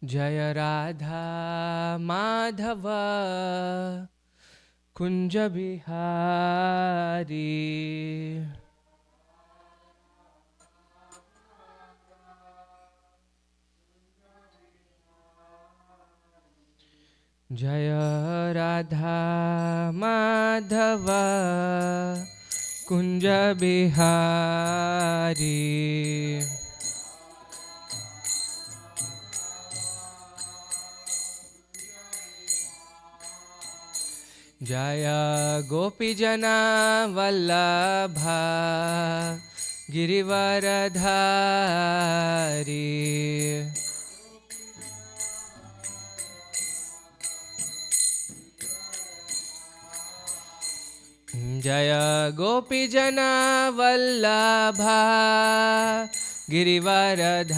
जय राधा माधव कुंज बिहारी। जय राधा माधव कुंज बिहारी। जय गोपीजना वल्लभा गिरिवरधारी। जय गोपीजना वल्लभा गिरिवरधारी।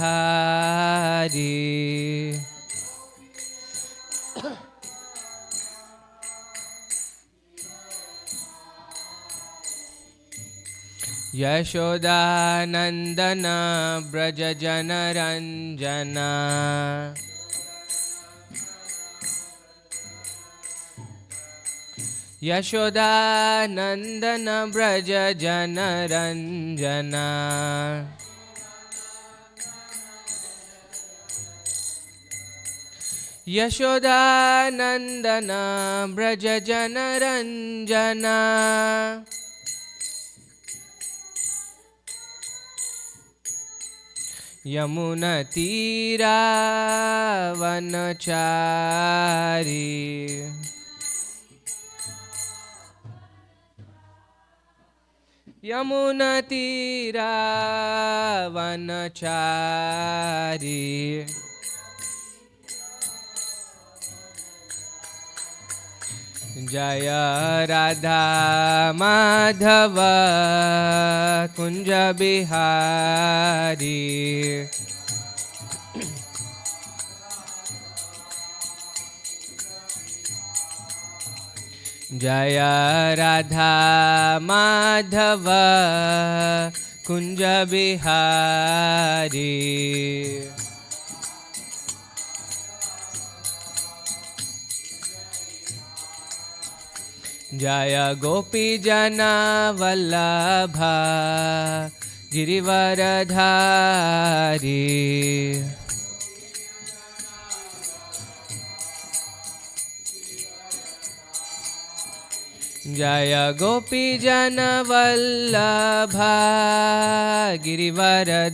यशोदानंदन ब्रज जनरंजना। यशोदानंदन ब्रज जनरंजना। यशोदानंदन ब्रज जनरंजना। यमुना तीरा वनचारी। यमुना तीरा वनचारी। जय राधा माधव कुंज बिहारी। जय राधा माधव कुंज बिहारी। जय गोपी जना वल्लभा गिरिवरधारी। जय गोपी जन वल्लभा गिरिवरधारी।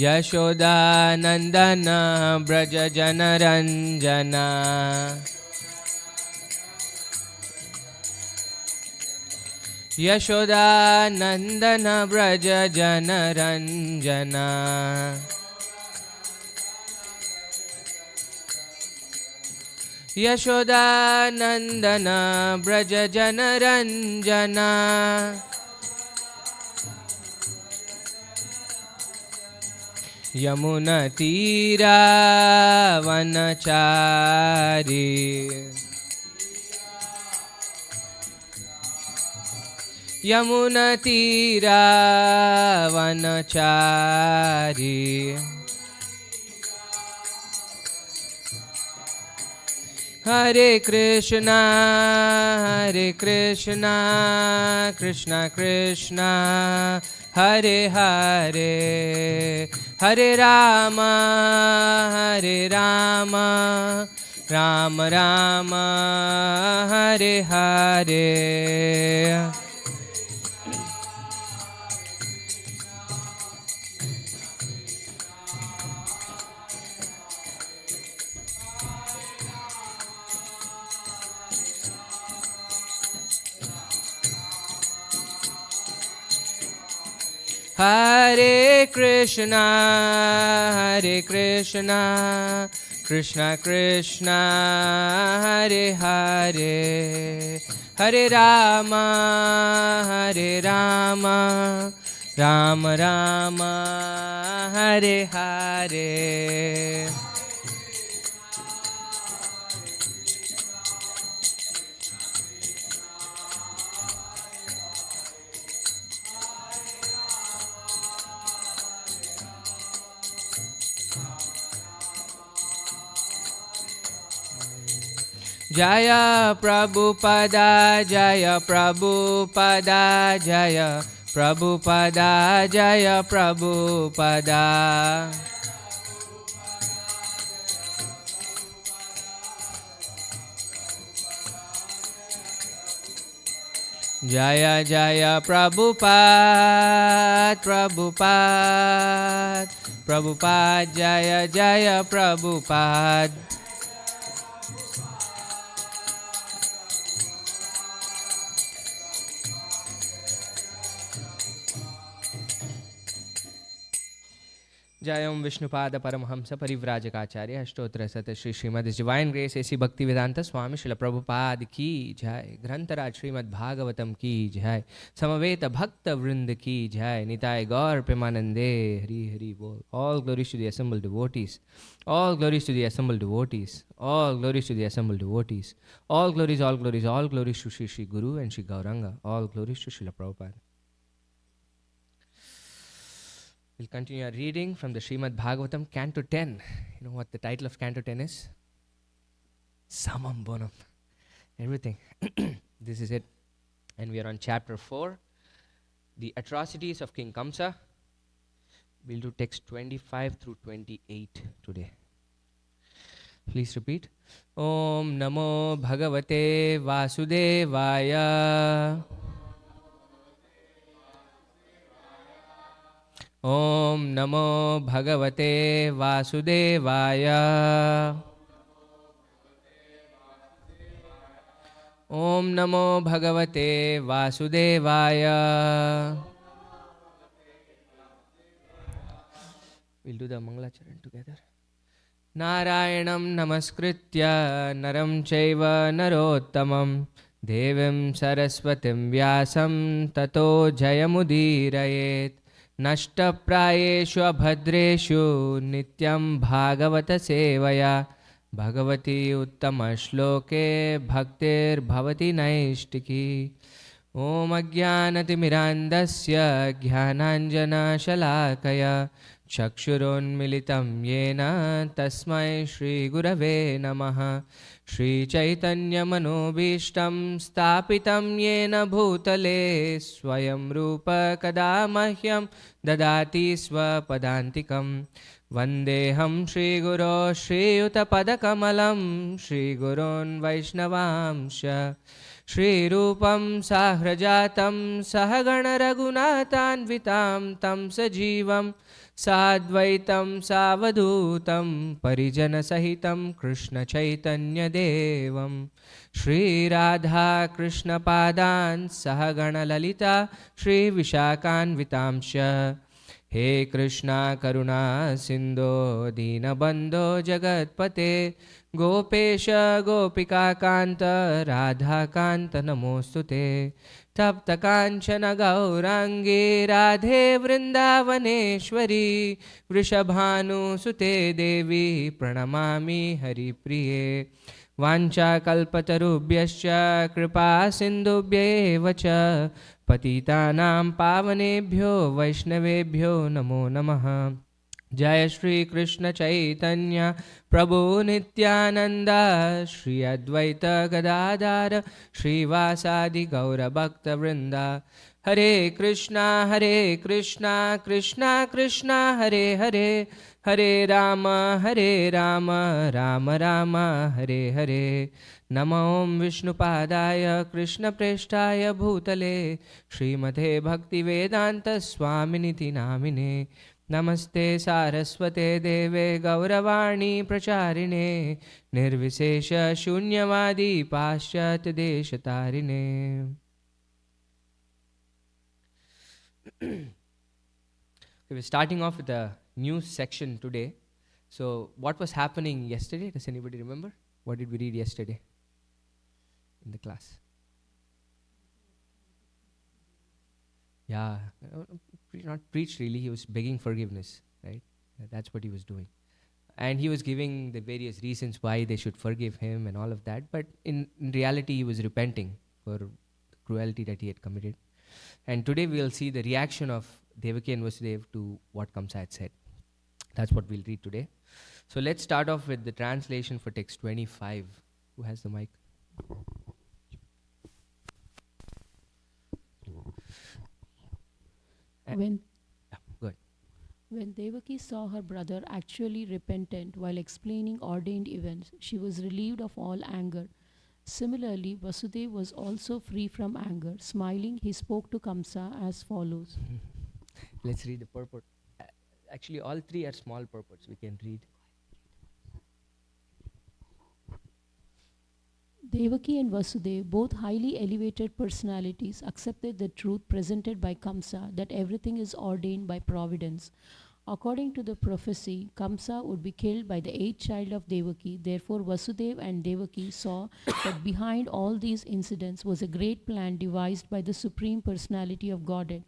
यशोदानंदन ब्रज जनरंजना। यशोदानंदन ब्रज जनरंजना। यशोदानंदन ब्रज जनरंजना। यमुना तीरा वनचारी। यमुना तीरा वनचारी। हरे कृष्णा कृष्णा कृष्णा हरे हरे, हरे Ram Ram Ram Hare Hare. Hare Krishna, Krishna Krishna, Hare Hare, Hare Rama, Ram Rama, Hare Hare. Jaya Prabhupada, Jaya Prabhupada, Jaya Prabhupada, Jaya Prabhupada. Jaya Jaya Prabhupada, Prabhupada, Prabhupada, Jaya Jaya Prabhupada. Jayam Vishnupada Paramhamsa Parivrajakaacharya Ashtotra Sata Shri Srimad His Divine Grace A.C. Bhaktivedanta Swami Srila Prabhupada Ki Jai Grantaraj Srimad Bhagavatam Ki Jai Samaveta Bhakta Vrinda Ki Jai Nitai Gaur Premanande Hari Hari Bol. All glories to the assembled devotees. All glories to the assembled devotees. All glories to the assembled devotees. All glories, all glories, all glories to Shri Shri Guru and Shri Gauranga. All glories to Srila Prabhupada. We'll continue our reading from the Srimad Bhagavatam, Canto 10. You know what the title of Canto 10 is? Samam Bonam. Everything. This is it. And we are on Chapter 4, The Atrocities of King Kamsa. We'll do text 25 through 28 today. Please repeat. Om Namo Bhagavate Vasudevaya. Om Namo Bhagavate Vasudevaya. Om Namo Bhagavate Vasudevaya. We'll do the Mangalacharan together. Narayanam Namaskritya Naram Chaiva Narottamam Devim Saraswatim Vyasam Tato Jayamudirayet. नष्टप्रायेषु अभद्रेषु नित्यं भागवत सेवया भगवती उत्तमश्लोके भक्तिर्भवति नैष्टिकी. ॐ अज्ञानतिमिरान्धस्य ज्ञानाञ्जनशलाकया चक्षुरोन्मिलितं येन तस्मै श्रीगुरवे नमः. श्रीचैतन्यमनोभीष्टं स्थापितं येन भूतले स्वयं रूप कदा मह्यं ददाति स्वपदान्तिकं. वन्देऽहं श्रीगुरो श्रीयुतपदकमलं श्रीगुरोन् वैष्णवांश. श्रीरूपं साह्रजातं सहगणरघुनाथान्वितां तं सजीवं साद्वैतं सावधूतं परिजनसहितं कृष्णचैतन्यदेवं. श्रीराधाकृष्णपादान् सहगणललिता श्रीविशाखान्वितांश्च. हे कृष्णा करुणा सिन्धो दीनबन्धो जगत्पते गोपेश गोपिकान्त राधाकान्त नमोऽस्तुते. तप्तकाञ्चन गौराङ्गी राधे वृन्दावनेश्वरी वृषभानुसुते देवी प्रणमामि हरिप्रिये. वाञ्छाकल्पतरुभ्यश्च कृपा सिन्धुभ्यैव च पतितानां पावनेभ्यो वैष्णवेभ्यो नमो नमः. जय श्री कृष्ण चैतन्य प्रभु नित्यानंद श्री अद्वैत गदाधर श्रीवासादि गौरभक्तवृंद. हरे कृष्णा कृष्णा कृष्णा हरे हरे हरे राम राम राम हरे हरे. नमो विष्णुपादाय कृष्णप्रेष्ठाय भूतले श्रीमते भक्तिवेदांत स्वामिनिति नामिने. नमस्ते सारस्वते देवे गौरवाणी प्रचारिणे निर्विशेष शून्यवादी पाश्चात्य देशतारिणे. We're starting off with a new section today. So what was happening yesterday? Does anybody remember? What did we read yesterday in the class? Yeah, not preach really, he was begging forgiveness, right? That's what he was doing. And he was giving the various reasons why they should forgive him and all of that. But in reality, he was repenting for the cruelty that he had committed. And today we'll see the reaction of Devaki and Vasudev to what Kamsa had said. That's what we'll read today. So let's start off with the translation for text 25. Who has the mic? When Good. When Devaki saw her brother actually repentant while explaining ordained events, she was relieved of all anger. Similarly, Vasudeva was also free from anger. Smiling, he spoke to Kamsa as follows. Let's read the purport. Actually, all three are small purports. We can read. Devaki and Vasudeva, both highly elevated personalities, accepted the truth presented by Kamsa that everything is ordained by providence. According to the prophecy, Kamsa would be killed by the eighth child of Devaki. Therefore, Vasudeva and Devaki saw that behind all these incidents was a great plan devised by the Supreme Personality of Godhead.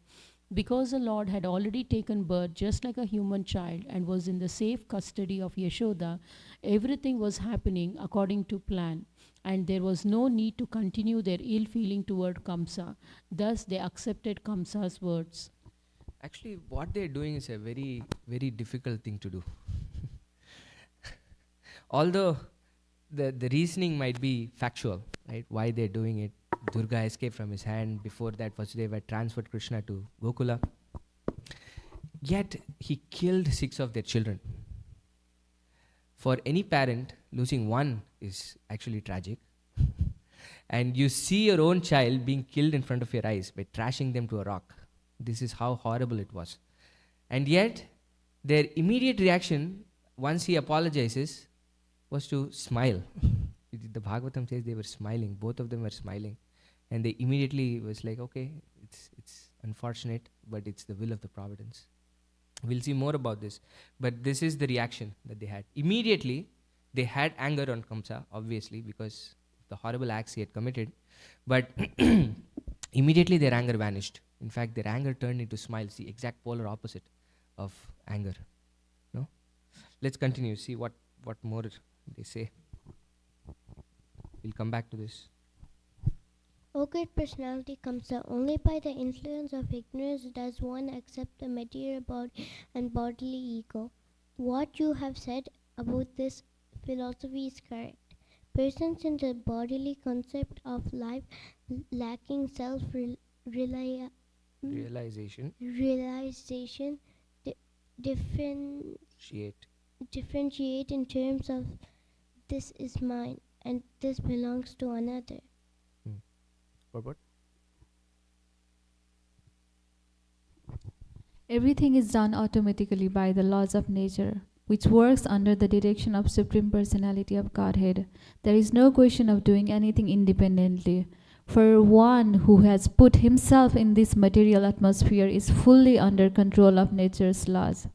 Because the Lord had already taken birth just like a human child and was in the safe custody of Yashoda, everything was happening according to plan, and there was no need to continue their ill feeling toward Kamsa. Thus, they accepted Kamsa's words. Actually, what they're doing is a very, very difficult thing to do. Although the reasoning might be factual, right? Why they're doing it. Durga escaped from his hand. Before that, Vasudeva had transferred Krishna to Gokula. Yet, he killed 6 of their children. For any parent, losing one is actually tragic. And you see your own child being killed in front of your eyes by trashing them to a rock. This is how horrible it was. And yet, their immediate reaction, once he apologizes, was to smile. The Bhagavatam says they were smiling. Both of them were smiling. And they immediately was like, okay, it's unfortunate, but it's the will of the providence. We'll see more about this. But this is the reaction that they had. Immediately, they had anger on Kamsa, obviously, because of the horrible acts he had committed. But immediately their anger vanished. In fact, their anger turned into smiles, the exact polar opposite of anger. No? Let's continue, see what more they say. We'll come back to this. O great personality Kamsa, only by the influence of ignorance does one accept the material body and bodily ego. What you have said about this philosophy is correct. Persons in the bodily concept of life lacking Realization. Differentiate in terms of this is mine and this belongs to another. Robert? Everything is done automatically by the laws of nature, which works under the direction of Supreme Personality of Godhead. There is no question of doing anything independently. For one who has put himself in this material atmosphere is fully under control of nature's laws.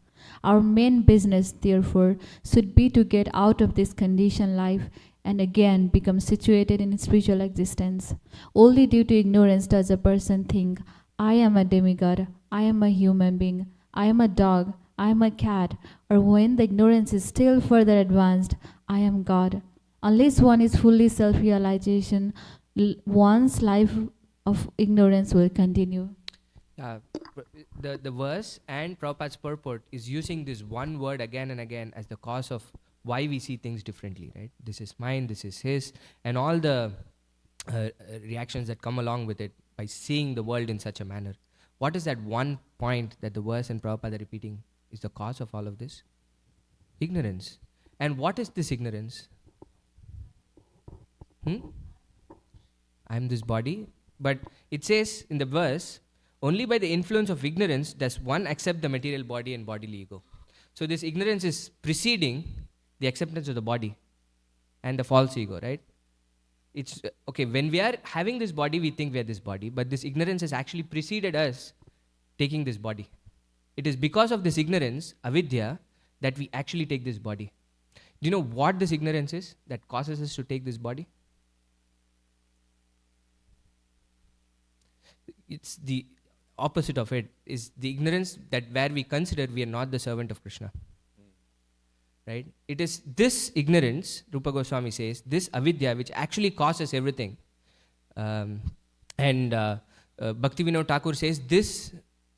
Our main business, therefore, should be to get out of this conditioned life and again become situated in spiritual existence. Only due to ignorance does a person think, I am a demigod, I am a human being, I am a dog, I am a cat, or when the ignorance is still further advanced, I am God. Unless one is fully self-realization, one's life of ignorance will continue. The verse and Prabhupada's purport is using this one word again and again as the cause of why we see things differently, right? This is mine, this is his, and all the reactions that come along with it by seeing the world in such a manner. What is that one point that the verse and Prabhupada are repeating is the cause of all of this? Ignorance. And what is this ignorance? I am this body. But it says in the verse, only by the influence of ignorance does one accept the material body and bodily ego. So this ignorance is preceding the acceptance of the body and the false ego, right? It's okay, when we are having this body, we think we are this body, but this ignorance has actually preceded us taking this body. It is because of this ignorance, avidya, that we actually take this body. Do you know what this ignorance is that causes us to take this body? It's the opposite of it, is the ignorance that where we consider we are not the servant of Krishna. Right? It is this ignorance, Rupa Goswami says, this avidya which actually causes everything. Bhaktivinoda Thakur says this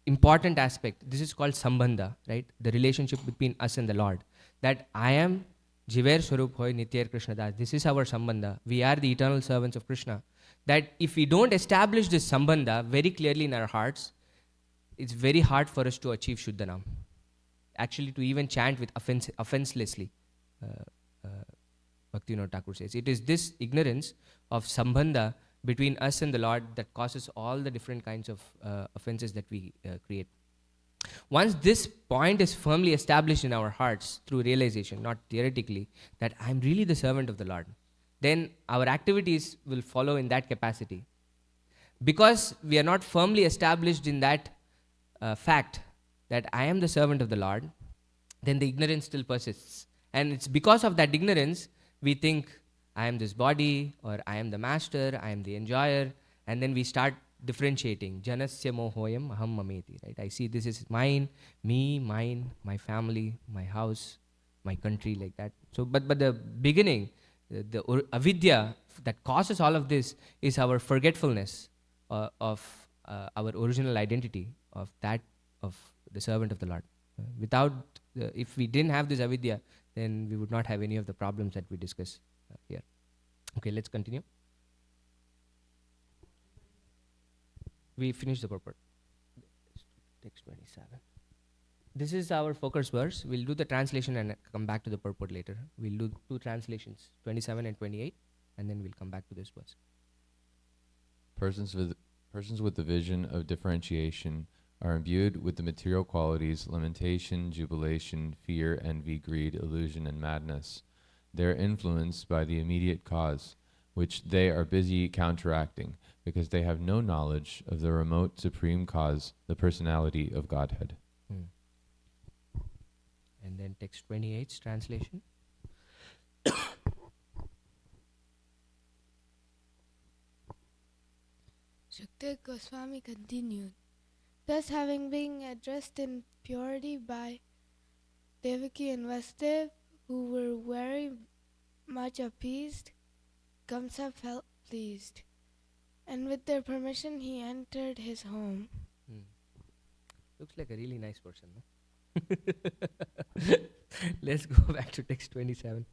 important aspect, this is called sambandha, right? The relationship between us and the Lord. That I am Jiver Swarup Hoy Nityer Krishna Das. This is our Sambandha. We are the eternal servants of Krishna. That if we don't establish this Sambandha very clearly in our hearts, it's very hard for us to achieve Shuddhanam. Actually, to even chant with offenselessly. Bhaktivinoda Thakur says. It is this ignorance of Sambandha between us and the Lord that causes all the different kinds of offenses that we create. Once this point is firmly established in our hearts through realization, not theoretically, that I'm really the servant of the Lord, then our activities will follow in that capacity. Because we are not firmly established in that fact that I am the servant of the Lord, then the ignorance still persists. And it's because of that ignorance we think I am this body, or I am the master, I am the enjoyer, and then we start differentiating. Janasya mohoyam aham mameti. Right? I see this is mine, me, mine, my family, my house, my country, like that. So, but the beginning, the avidya that causes all of this is our forgetfulness of our original identity of the servant of the Lord. If we didn't have this avidya, then we would not have any of the problems that we discuss here. Okay, let's continue. We finished the purport. Text 27. This is our focus verse. We'll do the translation and come back to the purport later. We'll do two translations, 27 and 28, and then we'll come back to this verse. Persons with the vision of differentiation are imbued with the material qualities lamentation, jubilation, fear, envy, greed, illusion, and madness. They are influenced by the immediate cause, which they are busy counteracting, because they have no knowledge of the remote supreme cause, the personality of Godhead. And then text 28's translation. Shukdev Goswami continued, thus having been addressed in purity by Devaki and Vasudev, who were very much appeased, Kamsa felt pleased, and with their permission he entered his home. Looks like a really nice person, no? Let's go back to text 27.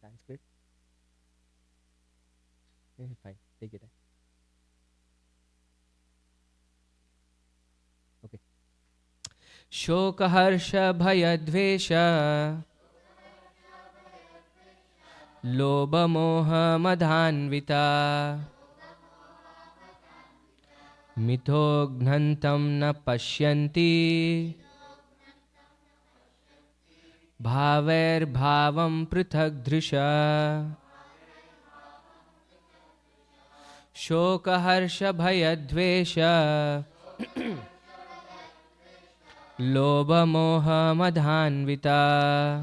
Sanskrit? Fine, take it. Okay. Shoka harsha bhaya dvesha lobha moha madhanvita mito gnantam na pashyanti bhaver bhavam prithak drisha. Shoka harsha bhaya dvesha lobha moha madhanvita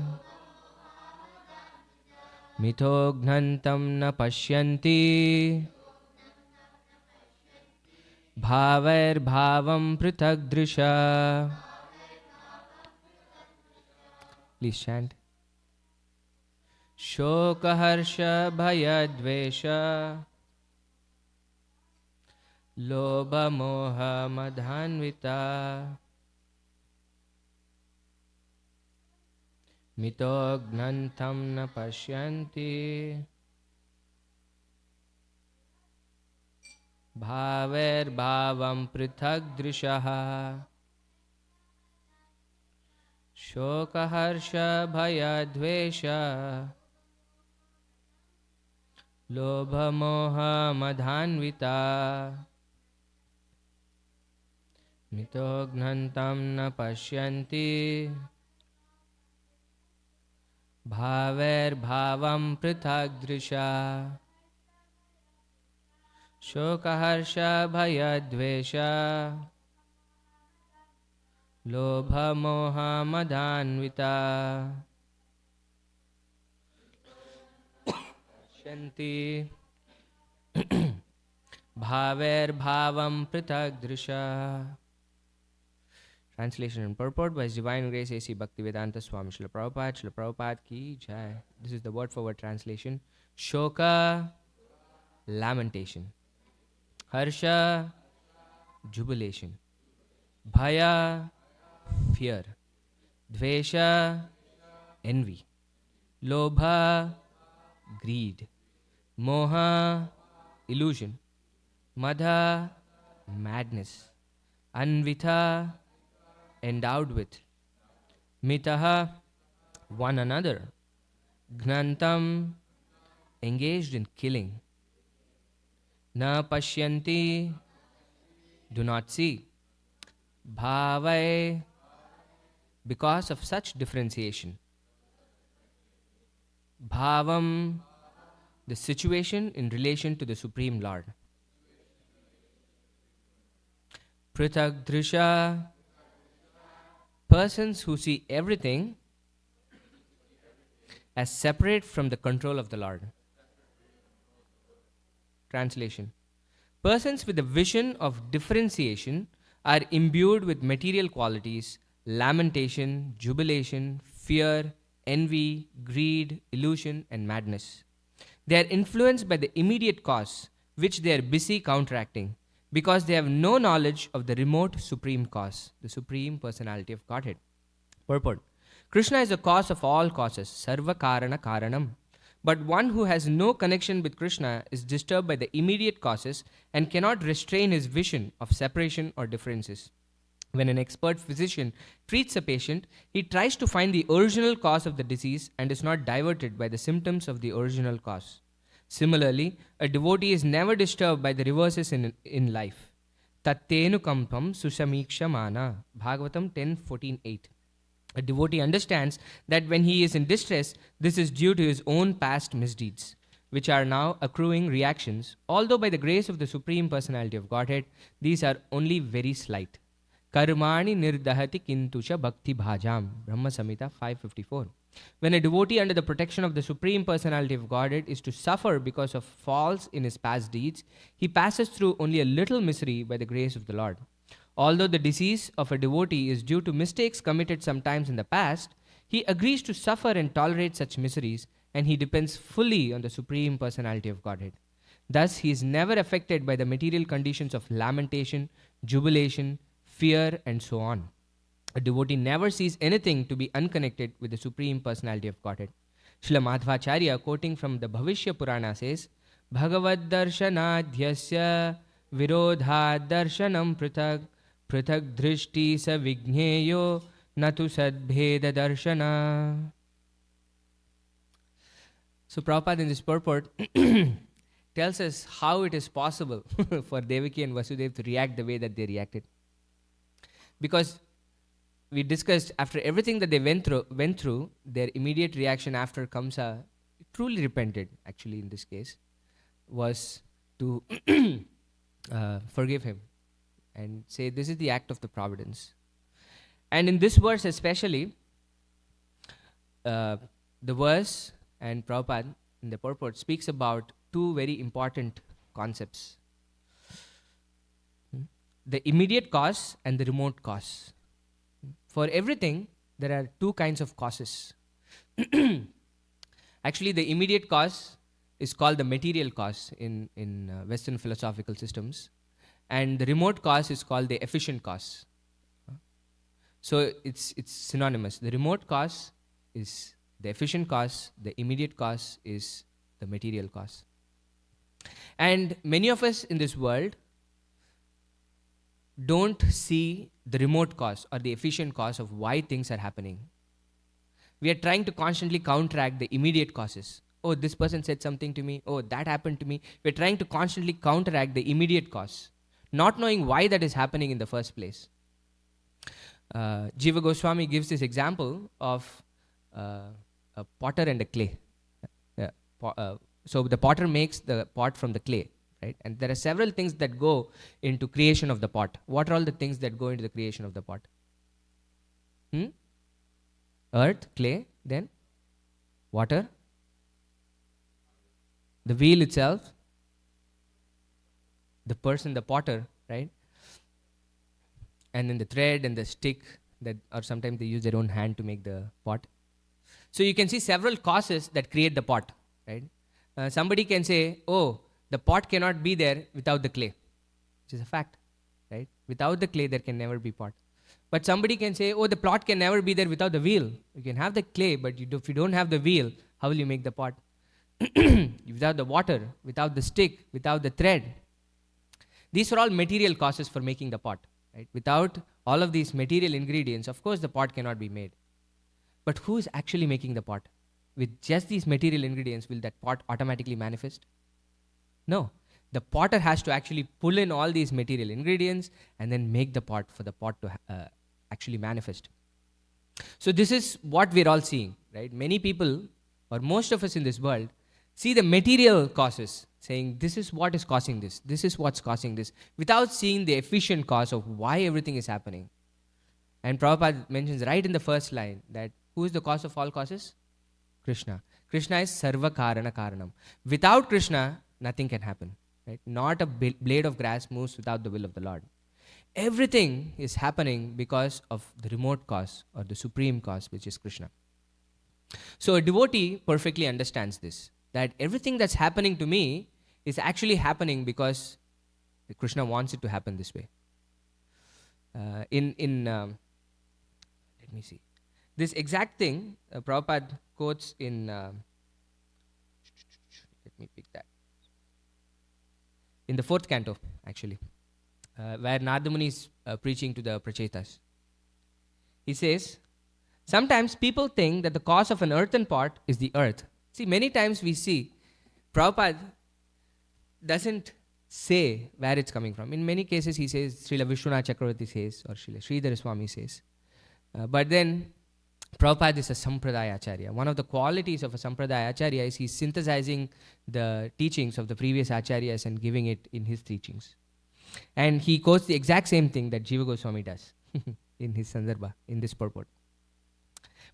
mito gnantam na pashyanti bhaver bhavam prithak drisha. Please chant. Shoka harsha bhaya dvesha lobha moha madhanvita mito gnantam na pashyanti bhaver bhavam prithak drishaha. Shoka harsha bhaya dvesha lobha moha madhanvita mito gnantam na pashyanti bhaver bhavam prithak drisha. Shoka harsha bhaya dvesha lobha moha madhanvita shanti bhaver bhavam prithak drisha. Translation and purport by His Divine Grace A.C. Bhaktivedanta Swami Srila Prabhupada. Srila Prabhupada ki jai. This is the word for word translation. Shoka, lamentation. Harsha, jubilation. Bhaya, fear. dvesha, envy, lobha, greed, moha, illusion, madha, madness, anvitha, endowed with, mitaha, one another, gnantam, engaged in killing, na pashyanti, do not see, bhavai, because of such differentiation, bhavam, the situation in relation to the Supreme Lord, prithak drisha, persons who see everything as separate from the control of the Lord. Translation: persons with a vision of differentiation are imbued with material qualities, lamentation, jubilation, fear, envy, greed, illusion, and madness. They are influenced by the immediate cause, which they are busy counteracting, because they have no knowledge of the remote supreme cause, the Supreme Personality of Godhead. Purport: Krishna is the cause of all causes, sarva karana karanam. But one who has no connection with Krishna is disturbed by the immediate causes and cannot restrain his vision of separation or differences. When an expert physician treats a patient, he tries to find the original cause of the disease and is not diverted by the symptoms of the original cause. Similarly, a devotee is never disturbed by the reverses in life. Tattenu kampam susamikshamana. Bhagavatam 10:14-8. A devotee understands that when he is in distress, this is due to his own past misdeeds, which are now accruing reactions, although by the grace of the Supreme Personality of Godhead, these are only very slight. Karmani nirdahati kintucha bhakti bhajam. Brahma Samhita 5:54. When a devotee under the protection of the Supreme Personality of Godhead is to suffer because of faults in his past deeds, he passes through only a little misery by the grace of the Lord. Although the disease of a devotee is due to mistakes committed sometimes in the past, he agrees to suffer and tolerate such miseries, and he depends fully on the Supreme Personality of Godhead. Thus, he is never affected by the material conditions of lamentation, jubilation, fear, and so on. A devotee never sees anything to be unconnected with the Supreme Personality of Godhead. Srila Madhvacharya, quoting from the Bhavishya Purana, says, Bhagavad darshanadhyasya virodhad darshanam prithak prithak drishti sa vigneyo natu sadbheda darshana. So Prabhupada in this purport tells us how it is possible for Devaki and Vasudeva to react the way that they reacted. Because we discussed, after everything that they went through, their immediate reaction after Kamsa truly repented, actually in this case, was to forgive him and say, this is the act of the providence. And in this verse especially, the verse and Prabhupada in the purport speaks about two very important concepts. The immediate cause and the remote cause. For everything, there are two kinds of causes. Actually, the immediate cause is called the material cause in Western philosophical systems, and the remote cause is called the efficient cause. So it's synonymous. The remote cause is the efficient cause, the immediate cause is the material cause. And many of us in this world don't see the remote cause or the efficient cause of why things are happening. We are trying to constantly counteract the immediate causes. Oh, this person said something to me. Oh, that happened to me. We're trying to constantly counteract the immediate cause, not knowing why that is happening in the first place. Jiva Goswami gives this example of a potter and a clay. So the potter makes the pot from the clay. Right? And there are several things that go into creation of the pot. What are all the things that go into the creation of the pot? Earth, clay, then water, the wheel itself, the person, the potter, right? And then the thread and the stick, that, or sometimes they use their own hand to make the pot. So you can see several causes that create the pot, right? Somebody can say, oh, the pot cannot be there without the clay, which is a fact, right? Without the clay, there can never be pot. But somebody can say, oh, the pot can never be there without the wheel. You can have the clay, but if you don't have the wheel, how will you make the pot? Without the water, without the stick, without the thread. These are all material causes for making the pot. Right? Without all of these material ingredients, of course, the pot cannot be made. But who is actually making the pot? With just these material ingredients, will that pot automatically manifest? No. The potter has to actually pull in all these material ingredients and then make the pot for the pot to actually manifest. So this is what we're all seeing, right? Many people, or most of us in this world, see the material causes, saying this is what is causing this is what's causing this, without seeing the efficient cause of why everything is happening. And Prabhupada mentions right in the first line that who is the cause of all causes? Krishna. Krishna is Sarva Karana Karanam. Without Krishna, nothing can happen. Right? Not a blade of grass moves without the will of the Lord. Everything is happening because of the remote cause or the supreme cause, which is Krishna. So a devotee perfectly understands this, that everything that's happening to me is actually happening because Krishna wants it to happen this way. Let me see. This exact thing, Prabhupada quotes in, let me pick that. In the 4th canto, actually, where Narada Muni is preaching to the Prachetas. He says, sometimes people think that the cause of an earthen pot is the earth. See, many times we see Prabhupada doesn't say where it's coming from. In many cases, he says, Srila Vishwanath Chakravarti says, or Srila Sridhar Swami says. But then, Prabhupada is a Sampradaya Acharya. One of the qualities of a Sampradaya Acharya is he's synthesizing the teachings of the previous Acharyas and giving it in his teachings. And he quotes the exact same thing that Jiva Goswami does in his Sandarbha, in this purport.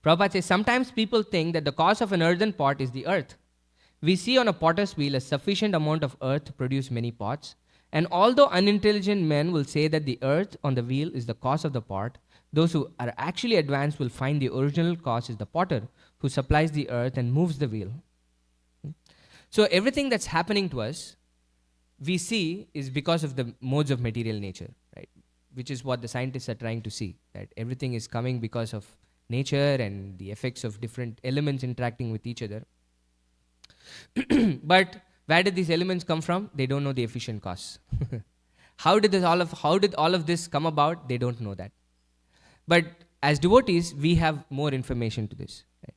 Prabhupada says, sometimes people think that the cause of an earthen pot is the earth. We see on a potter's wheel a sufficient amount of earth to produce many pots. And although unintelligent men will say that the earth on the wheel is the cause of the pot, those who are actually advanced will find the original cause is the potter who supplies the earth and moves the wheel. So everything that's happening to us, we see is because of the modes of material nature, right? Which is what the scientists are trying to see, that everything is coming because of nature and the effects of different elements interacting with each other. But where did these elements come from? They don't know the efficient cause. How did all of this come about? They don't know that. But as devotees, we have more information to this. Right?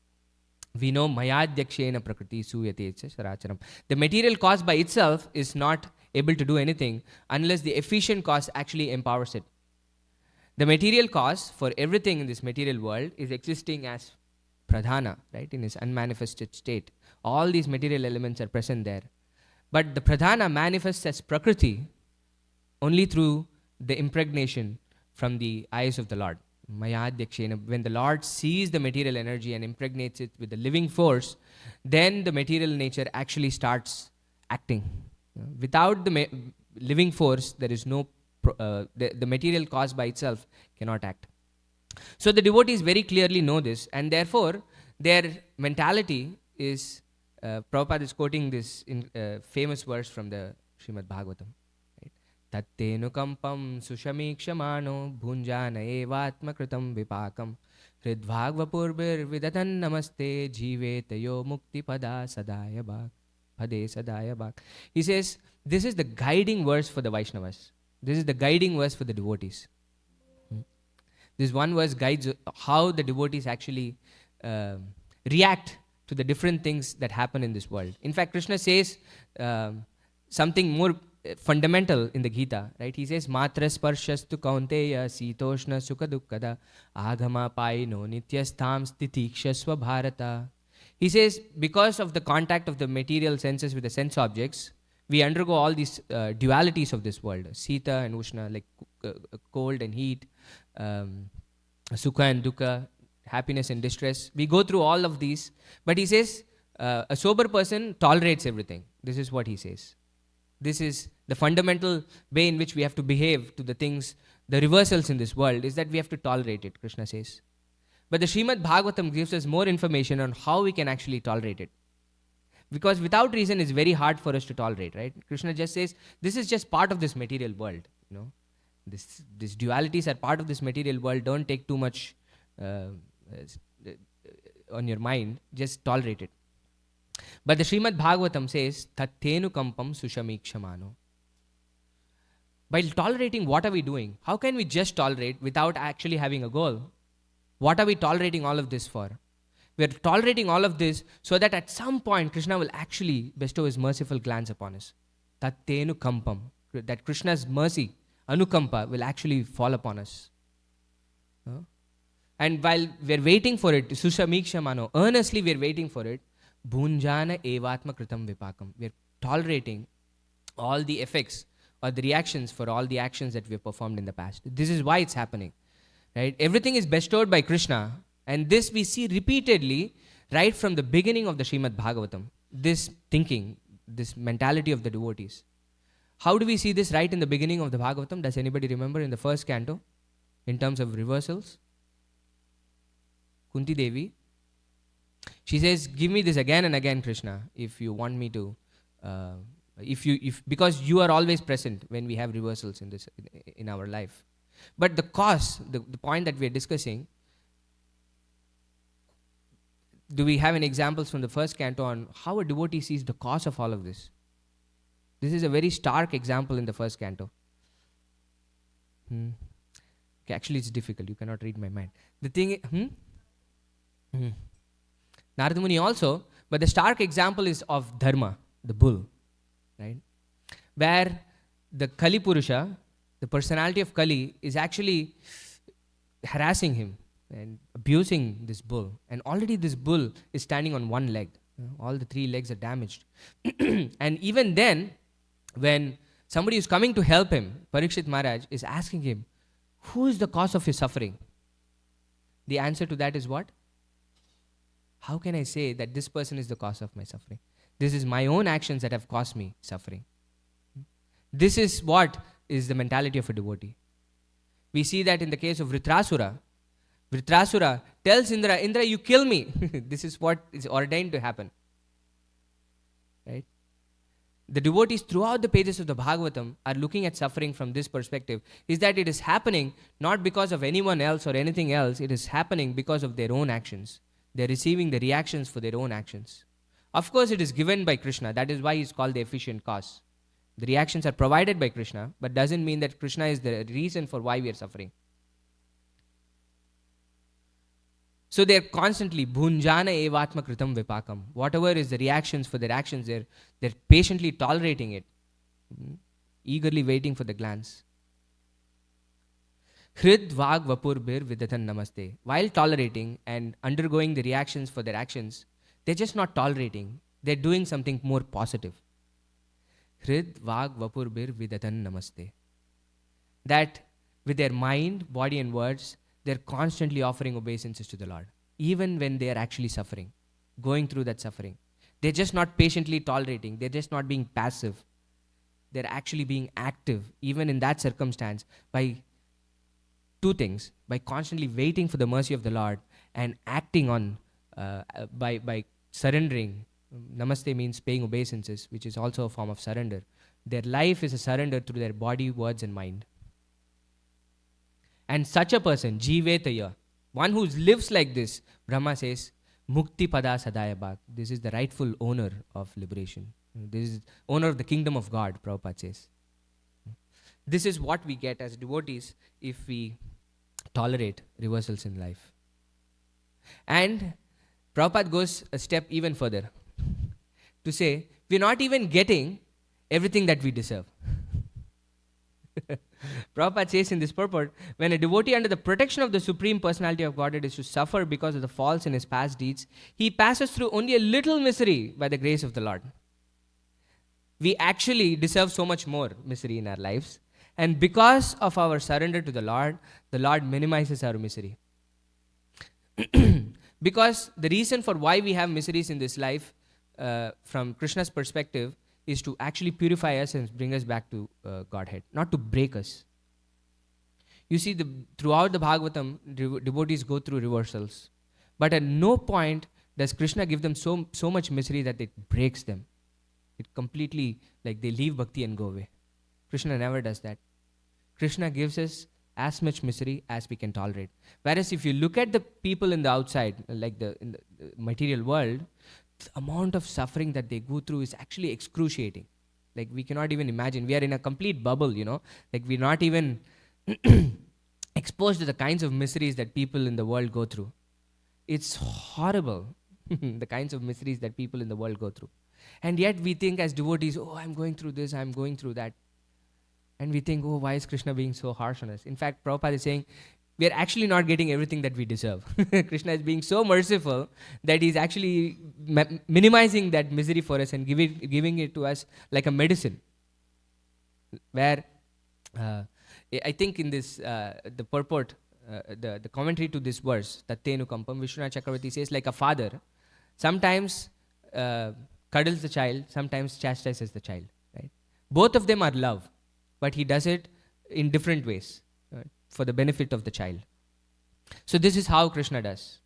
We know Mayadhyakshena Prakriti Suyate Saracharam. The material cause by itself is not able to do anything unless the efficient cause actually empowers it. The material cause for everything in this material world is existing as Pradhana, right, in its unmanifested state. All these material elements are present there. But the Pradhana manifests as Prakriti only through the impregnation from the eyes of the Lord. Mayadhyakshena. When the Lord sees the material energy and impregnates it with the living force, then the material nature actually starts acting. Without the living force, there is no, the material cause by itself cannot act. So the devotees very clearly know this, and therefore their mentality is, Prabhupada is quoting this famous verse from the Srimad Bhagavatam. Tattenukampam sushamikshmano bhunjana evatma kritam vipakam hridbhagvapurbir vidatan namaste jivetayo mukti pada sadaya bhak pade sadaya bhak. He says, this is the guiding verse for the Vaishnavas. This is the guiding verse for the devotees. This one verse guides how the devotees actually react to the different things that happen in this world. In fact, Krishna says something more fundamental in the Gita, right? He says, Matras parshastu kaunteya sitoshna sukha dukkada agama paino nityastham stitikshasva bharata. He says, because of the contact of the material senses with the sense objects, we undergo all these dualities of this world, Sita and Ushna, like cold and heat, Sukha and Dukkha, happiness and distress. We go through all of these, but he says, a sober person tolerates everything. This is what he says. This is the fundamental way in which we have to behave to the things, the reversals in this world, is that we have to tolerate it, Krishna says. But the Srimad Bhagavatam gives us more information on how we can actually tolerate it. Because without reason, it's very hard for us to tolerate, right? Krishna just says, this is just part of this material world, you know. These dualities are part of this material world. Don't take too much on your mind. Just tolerate it. But the Srimad Bhagavatam says, Tattenu kampam sushamikshamano. By tolerating, what are we doing? How can we just tolerate without actually having a goal? What are we tolerating all of this for? We are tolerating all of this so that at some point Krishna will actually bestow his merciful glance upon us. Tattenu kampam. That Krishna's mercy, anukampa, will actually fall upon us. And while we're waiting for it, sushamikshamano, earnestly we're waiting for it, bhunjana evatma kritam vipakam. We're tolerating all the effects or the reactions for all the actions that we've performed in the past. This is why it's happening. Right? Everything is bestowed by Krishna, and this we see repeatedly right from the beginning of the Srimad Bhagavatam. This thinking, this mentality of the devotees. How do we see this right in the beginning of the Bhagavatam? Does anybody remember in the first canto? In terms of reversals? Kunti Devi. She says, give me this again and again, Krishna, if you want me to, because you are always present when we have reversals in our life. But the cause, the point that we are discussing, do we have any examples from the first canto on how a devotee sees the cause of all of this? This is a very stark example in the first canto. Okay, actually, it's difficult. You cannot read my mind. The thing, Narada Muni also, but the stark example is of Dharma, the bull, right? Where the Kali Purusha, the personality of Kali, is actually harassing him and abusing this bull. And already this bull is standing on one leg. All the three legs are damaged. And even then, when somebody is coming to help him, Parikshit Maharaj is asking him, who is the cause of his suffering? The answer to that is what? How can I say that this person is the cause of my suffering? This is my own actions that have caused me suffering. This is what is the mentality of a devotee. We see that in the case of Vritrasura. Vritrasura tells Indra, Indra, you kill me. This is what is ordained to happen. Right? The devotees throughout the pages of the Bhagavatam are looking at suffering from this perspective, is that it is happening not because of anyone else or anything else, it is happening because of their own actions. They are receiving the reactions for their own actions. Of course, it is given by Krishna. That is why he is called the efficient cause. The reactions are provided by Krishna, but doesn't mean that Krishna is the reason for why we are suffering. So they are constantly bhunjana evatma kritam vipakam. Whatever is the reactions for their actions, they're patiently tolerating it, eagerly waiting for the glance. Hrid vag vapur bir vidatan namaste. While tolerating and undergoing the reactions for their actions, they're just not tolerating. They're doing something more positive. Hrid vag vapur bir vidatan namaste. That with their mind, body and words, they're constantly offering obeisances to the Lord, even when they are actually suffering, going through that suffering. They're just not patiently tolerating. They're just not being passive. They're actually being active, even in that circumstance, by two things: by constantly waiting for the mercy of the Lord and acting on, by surrendering. Namaste means paying obeisances, which is also a form of surrender. Their life is a surrender through their body, words and mind. And such a person, Jivetaya, one who lives like this, Brahma says, Mukti Pada Sadaya Bhag. This is the rightful owner of liberation. This is owner of the kingdom of God, Prabhupada says. This is what we get as devotees if we tolerate reversals in life. And Prabhupada goes a step even further to say, we're not even getting everything that we deserve. Prabhupada says in this purport, when a devotee under the protection of the Supreme Personality of Godhead is to suffer because of the faults in his past deeds, he passes through only a little misery by the grace of the Lord. We actually deserve so much more misery in our lives. And because of our surrender to the Lord minimizes our misery. Because the reason for why we have miseries in this life, from Krishna's perspective, is to actually purify us and bring us back to Godhead, not to break us. You see, throughout the Bhagavatam, devotees go through reversals. But at no point does Krishna give them so much misery that it breaks them. It completely, like they leave bhakti and go away. Krishna never does that. Krishna gives us as much misery as we can tolerate. Whereas if you look at the people in the outside, like in the material world, the amount of suffering that they go through is actually excruciating. Like we cannot even imagine. We are in a complete bubble, like we're not even exposed to the kinds of miseries that people in the world go through. It's horrible, the kinds of miseries that people in the world go through. And yet we think as devotees, oh, I'm going through this, I'm going through that. And we think, oh, why is Krishna being so harsh on us? In fact, Prabhupada is saying, we are actually not getting everything that we deserve. Krishna is being so merciful that he's actually minimizing that misery for us and giving it to us like a medicine. Where I think in this, the purport, the commentary to this verse, Tattenu Kampam, Vishwanath Chakravarti says, like a father, sometimes cuddles the child, sometimes chastises the child. Right? Both of them are love, but he does it in different ways for the benefit of the child. So this is how Krishna does.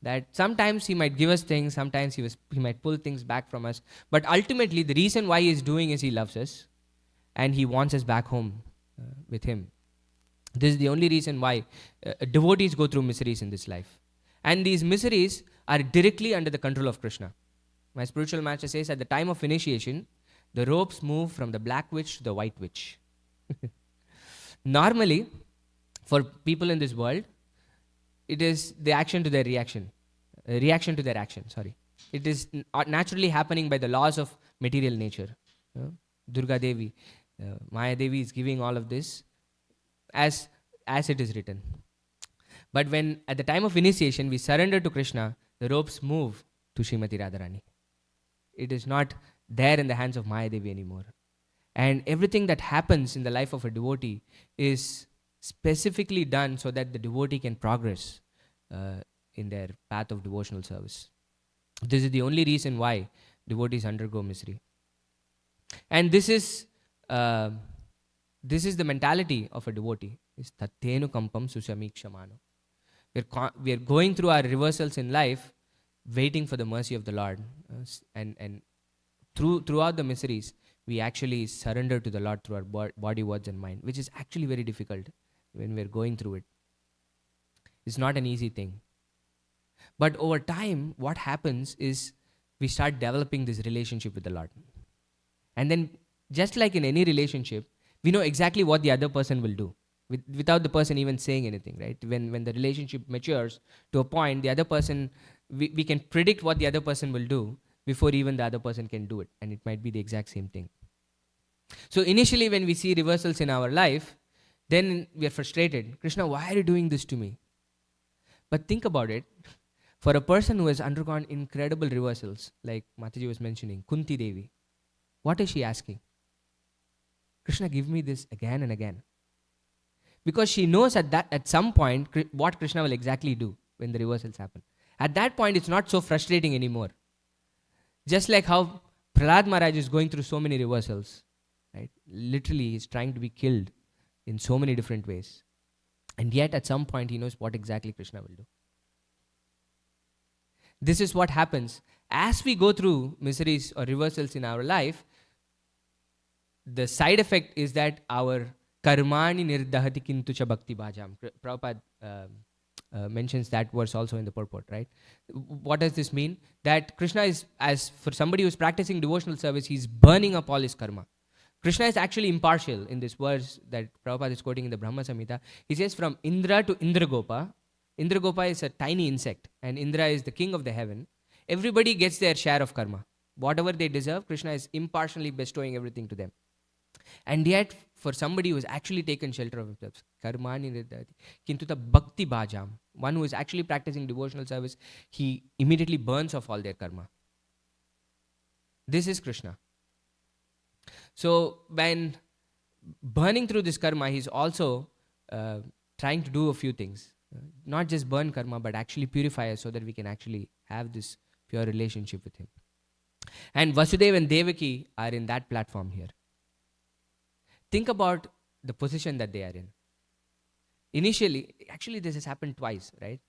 That sometimes he might give us things, sometimes he might pull things back from us, but ultimately the reason why he is doing is he loves us and he wants us back home with him. This is the only reason why devotees go through miseries in this life. And these miseries are directly under the control of Krishna. My spiritual master says at the time of initiation, the ropes move from the black witch to the white witch. Normally, for people in this world, it is the action to their reaction. Reaction to their action, sorry. It is naturally happening by the laws of material nature. Durga Devi, Maya Devi is giving all of this as it is written. But when at the time of initiation we surrender to Krishna, the ropes move to Srimati Radharani. It is not there in the hands of Maya Devi anymore. And everything that happens in the life of a devotee is specifically done so that the devotee can progress in their path of devotional service. This is the only reason why devotees undergo misery. And this is the mentality of a devotee. Is tattenu kampam susamikshamano. We are going through our reversals in life, waiting for the mercy of the Lord. And throughout the miseries, we actually surrender to the Lord through our body, words and mind, which is actually very difficult when we're going through it. It's not an easy thing. But over time, what happens is we start developing this relationship with the Lord. And then, just like in any relationship, we know exactly what the other person will do without the person even saying anything, right? When the relationship matures to a point, the other person, we can predict what the other person will do before even the other person can do it. And it might be the exact same thing. So initially when we see reversals in our life, then we are frustrated. Krishna, why are you doing this to me? But think about it. For a person who has undergone incredible reversals, like Mataji was mentioning, Kunti Devi, what is she asking? Krishna, give me this again and again. Because she knows at some point what Krishna will exactly do when the reversals happen. At that point, it's not so frustrating anymore. Just like how Prahlad Maharaj is going through so many reversals, right? Literally, he's trying to be killed in so many different ways. And yet, at some point, he knows what exactly Krishna will do. This is what happens. As we go through miseries or reversals in our life, the side effect is that our karmani nirdahati kintucha bhakti bhajam. Prabhupada mentions that verse also in the purport, right? What does this mean? That Krishna is, as for somebody who's practicing devotional service, he's burning up all his karma. Krishna is actually impartial in this verse that Prabhupada is quoting in the Brahma Samhita. He says from Indra to Indragopa. Indragopa is a tiny insect and Indra is the king of the heaven. Everybody gets their share of karma. Whatever they deserve, Krishna is impartially bestowing everything to them. And yet, for somebody who has actually taken shelter of himself, karmani nirdhati, kintuta bhakti bhajam, one who is actually practicing devotional service, he immediately burns off all their karma. This is Krishna. So, when burning through this karma, he's also trying to do a few things. Not just burn karma, but actually purify us so that we can actually have this pure relationship with him. And Vasudeva and Devaki are in that platform here. Think about the position that they are in. Initially, actually this has happened twice, right?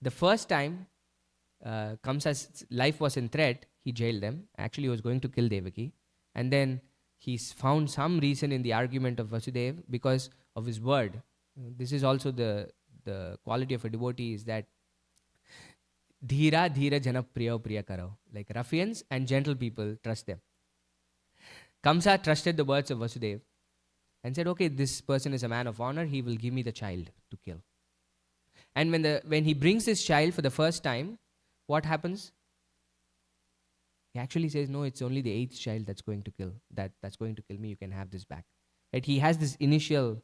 The first time, Kamsa's life was in threat, he jailed them. Actually, he was going to kill Devaki. And then he's found some reason in the argument of Vasudeva because of his word. This is also the quality of a devotee, is that dhira dhira jana priya priya karo. Like ruffians and gentle people, trust them. Kamsa trusted the words of Vasudev and said, okay, this person is a man of honor, he will give me the child to kill. And when he brings this child for the first time, what happens? He actually says, no, it's only the 8th child that's going to kill. That's going to kill me. You can have this back. Right? He has this initial,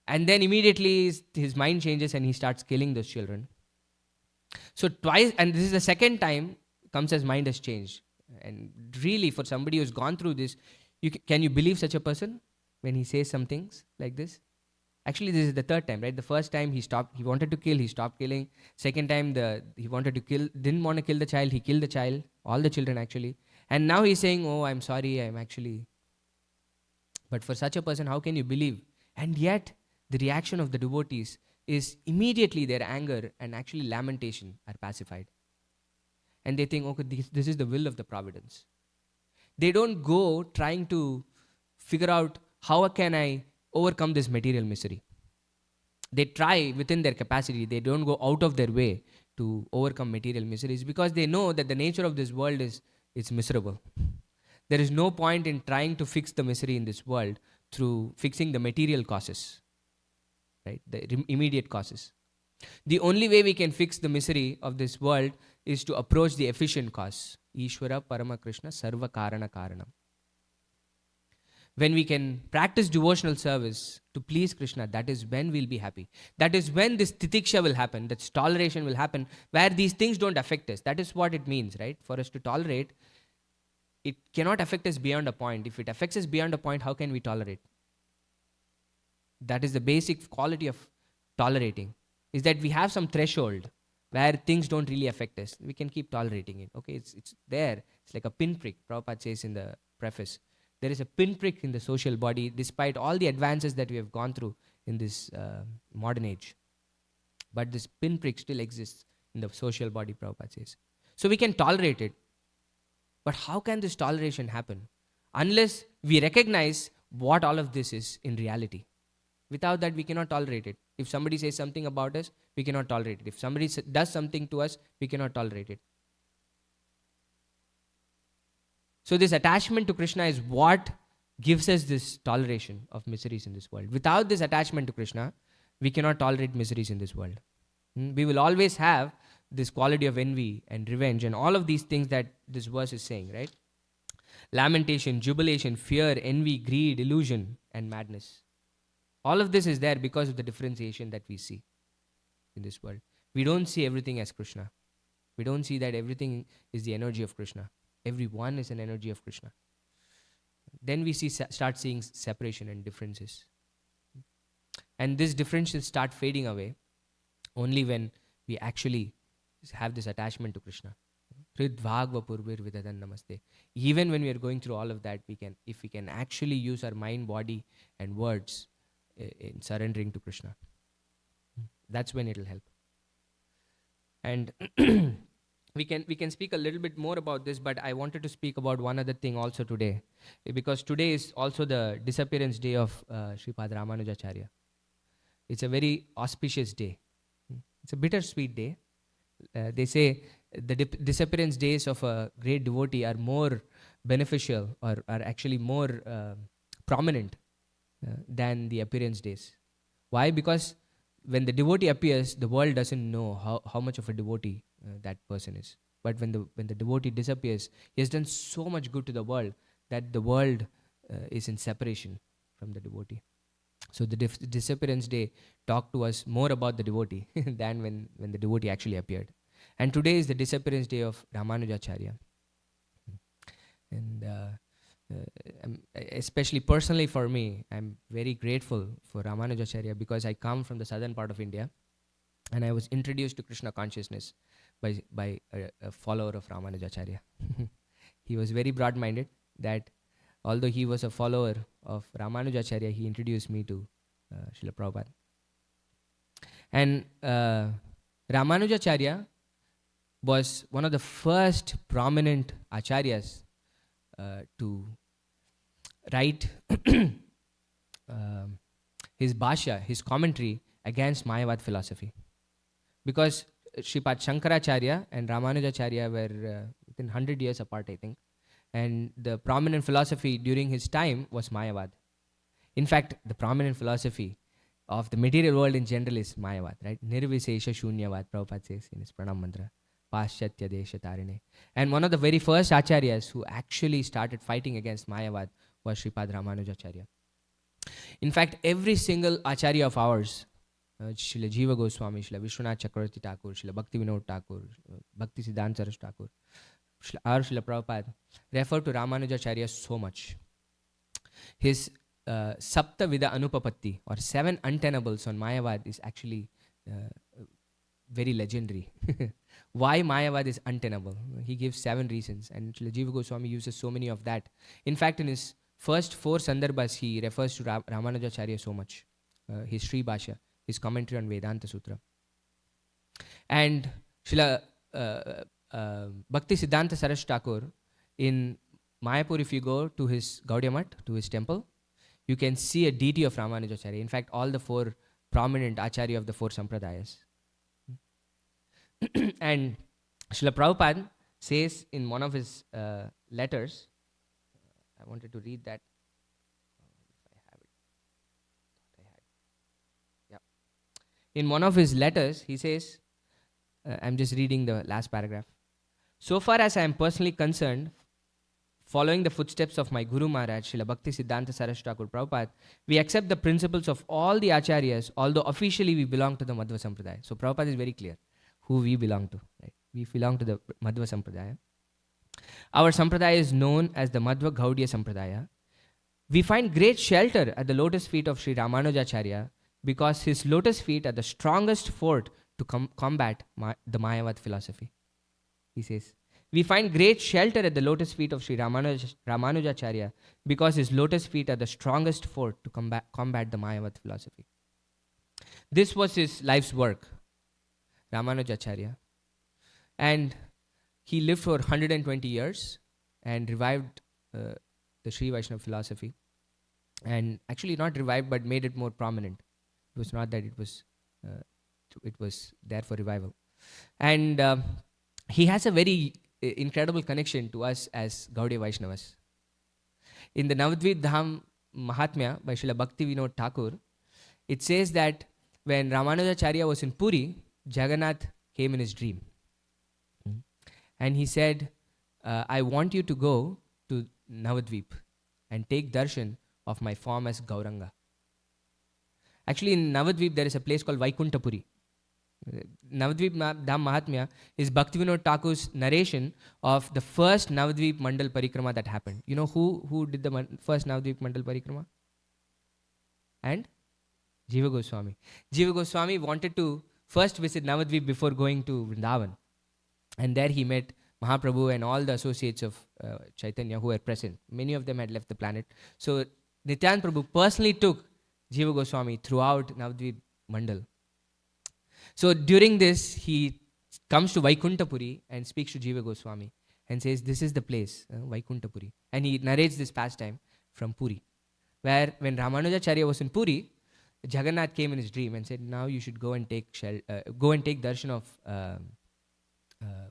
and then immediately his mind changes and he starts killing those children. So twice, and this is the second time Kamsa's mind has changed. And really, for somebody who's gone through this, can you believe such a person when he says some things like this? Actually, this is the third time, right? The first time he wanted to kill, he stopped killing. Second time, he wanted to kill, didn't want to kill the child, he killed the child, all the children actually. And now he's saying, oh, I'm sorry, I'm actually. But for such a person, how can you believe? And yet, the reaction of the devotees is immediately their anger and actually lamentation are pacified. And they think, okay, this is the will of the providence. They don't go trying to figure out how can I overcome this material misery. They try within their capacity. They don't go out of their way to overcome material miseries because they know that the nature of this world is it's miserable. There is no point in trying to fix the misery in this world through fixing the material causes, right? The immediate causes. The only way we can fix the misery of this world is to approach the efficient cause. Ishvara Parama Krishna Sarva Karana Karanam. When we can practice devotional service to please Krishna, that is when we'll be happy. That is when this titiksha will happen, that toleration will happen, where these things don't affect us. That is what it means, right? For us to tolerate, it cannot affect us beyond a point. If it affects us beyond a point, how can we tolerate? That is the basic quality of tolerating, is that we have some threshold where things don't really affect us. We can keep tolerating it. Okay, it's there. It's like a pinprick, Prabhupada says in the preface. There is a pinprick in the social body despite all the advances that we have gone through in this modern age. But this pinprick still exists in the social body, Prabhupada says. So we can tolerate it. But how can this toleration happen? Unless we recognize what all of this is in reality. Without that, we cannot tolerate it. If somebody says something about us, we cannot tolerate it. If somebody does something to us, we cannot tolerate it. So this attachment to Krishna is what gives us this toleration of miseries in this world. Without this attachment to Krishna, we cannot tolerate miseries in this world. We will always have this quality of envy and revenge and all of these things that this verse is saying, right? Lamentation, jubilation, fear, envy, greed, illusion, and madness. All of this is there because of the differentiation that we see in this world. We don't see everything as Krishna. We don't see that everything is the energy of Krishna. Everyone is an energy of Krishna. Then we start seeing separation and differences. And these differences start fading away only when we actually have this attachment to Krishna. Even when we are going through all of that, if we can actually use our mind, body, and words in surrendering to Krishna, that's when it will help. And we can speak a little bit more about this, but I wanted to speak about one other thing also today, because today is also the disappearance day of Sripad Ramanujacharya. It's a very auspicious day. It's a bittersweet day. They say the disappearance days of a great devotee are more beneficial or are actually more prominent than the appearance days. Why? Because when the devotee appears, the world doesn't know how much of a devotee that person is. But when the devotee disappears, he has done so much good to the world that the world is in separation from the devotee. So the disappearance day talked to us more about the devotee than when the devotee actually appeared. And today is the disappearance day of Ramanujacharya. And especially personally for me, I'm very grateful for Ramanujacharya because I come from the southern part of India and I was introduced to Krishna consciousness by a follower of Ramanujacharya. He was very broad-minded that although he was a follower of Ramanujacharya, he introduced me to Srila Prabhupada. And Ramanujacharya was one of the first prominent acharyas to write his bhashya, his commentary against Mayavad philosophy. Because Sripad Shankaracharya and Ramanujacharya were within 100 years apart, I think. And the prominent philosophy during his time was Mayavad. In fact, the prominent philosophy of the material world in general is Mayavad, right? Nirvisesha Shunyavad, Prabhupada says in his Pranam Mantra. Paschatya Desha Tarine. And one of the very first acharyas who actually started fighting against Mayavad was Sripad Ramanujacharya. In fact, every single acharya of ours, Srila Jiva Goswami, Srila Vishwanath Chakravarti Thakur, Srila Bhakti Vinod Thakur, Bhakti Siddhanta Saraswati Thakur, Srila Prabhupada, refer to Ramanujacharya so much. His Sapta Vida Anupapatti, or 7 untenables on Mayavad, is actually very legendary. Why Mayavad is untenable? He gives 7 reasons, and Srila Jiva Goswami uses so many of that. In fact, in his first 4 sandarbhas, he refers to Ramanujacharya so much. His Sri Bhashya, his commentary on Vedanta Sutra. And Srila Bhakti Siddhanta Saraswati Thakur, in Mayapur, if you go to his Gaudiya Math, to his temple, you can see a deity of Ramanujacharya. In fact, all the 4 prominent acharya of the 4 sampradayas. And Srila Prabhupada says in one of his letters, I wanted to read that. If I have it. Thought I had. Yeah. In one of his letters, he says, I'm just reading the last paragraph. So far as I am personally concerned, following the footsteps of my Guru Maharaj, Srila Bhakti Siddhanta Saraswati Thakur Prabhupada, we accept the principles of all the acharyas, although officially we belong to the Madhva Sampradaya. So Prabhupada is very clear who we belong to. Right? We belong to the Madhva Sampradaya. Our Sampradaya is known as the Madhva Gaudiya Sampradaya. We find great shelter at the lotus feet of Sri Ramanujacharya because his lotus feet are the strongest fort to combat the Mayavad philosophy. He says, we find great shelter at the lotus feet of Sri Ramanujacharya because his lotus feet are the strongest fort to combat the Mayavad philosophy. This was his life's work, Ramanujacharya. And he lived for 120 years and revived the Sri Vaishnava philosophy. And actually not revived, but made it more prominent. It was not that it was there for revival. And he has a very incredible connection to us as Gaudiya Vaishnavas. In the Navadvip Dham Mahatmya by Srila Bhakti Vinod Thakur, it says that when Ramanujacharya was in Puri, Jagannath came in his dream. And he said, I want you to go to Navadvip and take darshan of my form as Gauranga. Actually, in Navadvip, there is a place called Vaikuntapuri. Navadvip Dham Mahatmya is Bhakti Vinod Thakur's narration of the first Navadvip Mandal Parikrama that happened. You know who did the first Navadvip Mandal Parikrama? And? Jiva Goswami. Jiva Goswami wanted to first visit Navadvip before going to Vrindavan. And there he met Mahaprabhu and all the associates of Chaitanya who were present. Many of them had left the planet. So Nityananda Prabhu personally took Jiva Goswami throughout Navadvip Mandal. So during this, he comes to Vaikuntapuri and speaks to Jiva Goswami and says, this is the place, Vaikuntapuri. And he narrates this pastime from Puri, where when Ramanujacharya was in Puri, Jagannath came in his dream and said, now you should go and take darshan of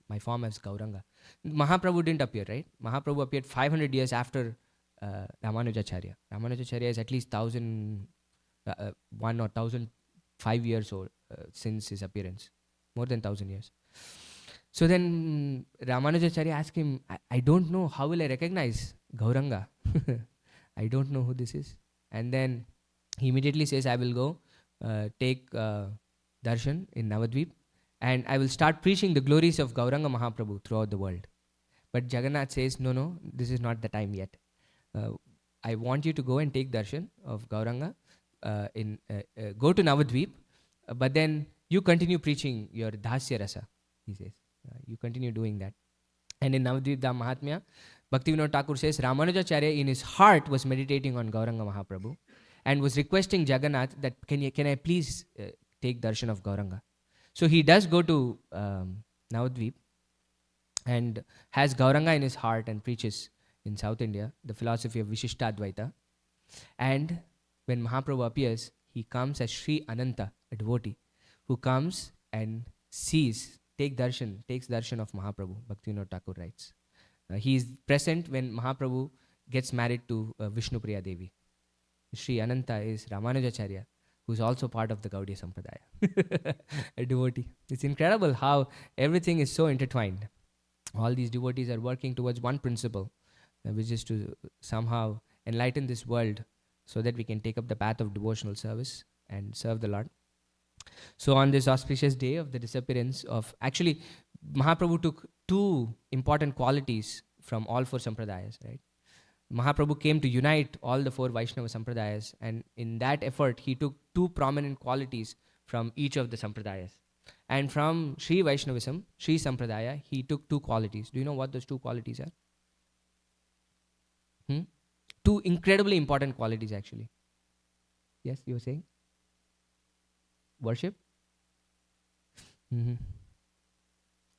my form as Gauranga. Mahaprabhu didn't appear, right? Mahaprabhu appeared 500 years after Ramanujacharya. Ramanujacharya is at least 1,001 or 1,005 years old since his appearance. More than 1,000 years. So then Ramanujacharya asked him, I don't know, how will I recognize Gauranga? I don't know who this is. And then he immediately says, I will go take darshan in Navadvip and I will start preaching the glories of Gauranga Mahaprabhu throughout the world. But Jagannath says, no, this is not the time yet. I want you to go and take darshan of Gauranga, go to Navadvip, but then you continue preaching your Dasya Rasa, he says. You continue doing that. And in Navadvip Dham Mahatmya, Bhakti Vinod Thakur says, Ramanujacharya in his heart was meditating on Gauranga Mahaprabhu and was requesting Jagannath that can I please take darshan of Gauranga. So he does go to Navadvip and has Gauranga in his heart and preaches in South India the philosophy of Vishishtadvaita. And when Mahaprabhu appears, he comes as Sri Ananta, a devotee, who comes and takes darshan of Mahaprabhu. Bhaktivinoda Thakur writes. He is present when Mahaprabhu gets married to Vishnupriya Devi. Sri Ananta is Ramanujacharya, who is also part of the Gaudiya Sampradaya, a devotee. It's incredible how everything is so intertwined. All these devotees are working towards one principle, which is to somehow enlighten this world so that we can take up the path of devotional service and serve the Lord. So on this auspicious day of the disappearance of, actually, Mahaprabhu took two important qualities from all four sampradayas, right? Mahaprabhu came to unite all the four Vaishnava sampradayas, and in that effort, he took two prominent qualities from each of the sampradayas. And from Sri Vaishnavism, Sri Sampradaya, he took two qualities. Do you know what those two qualities are? Two incredibly important qualities, actually. Yes, you were saying? Worship?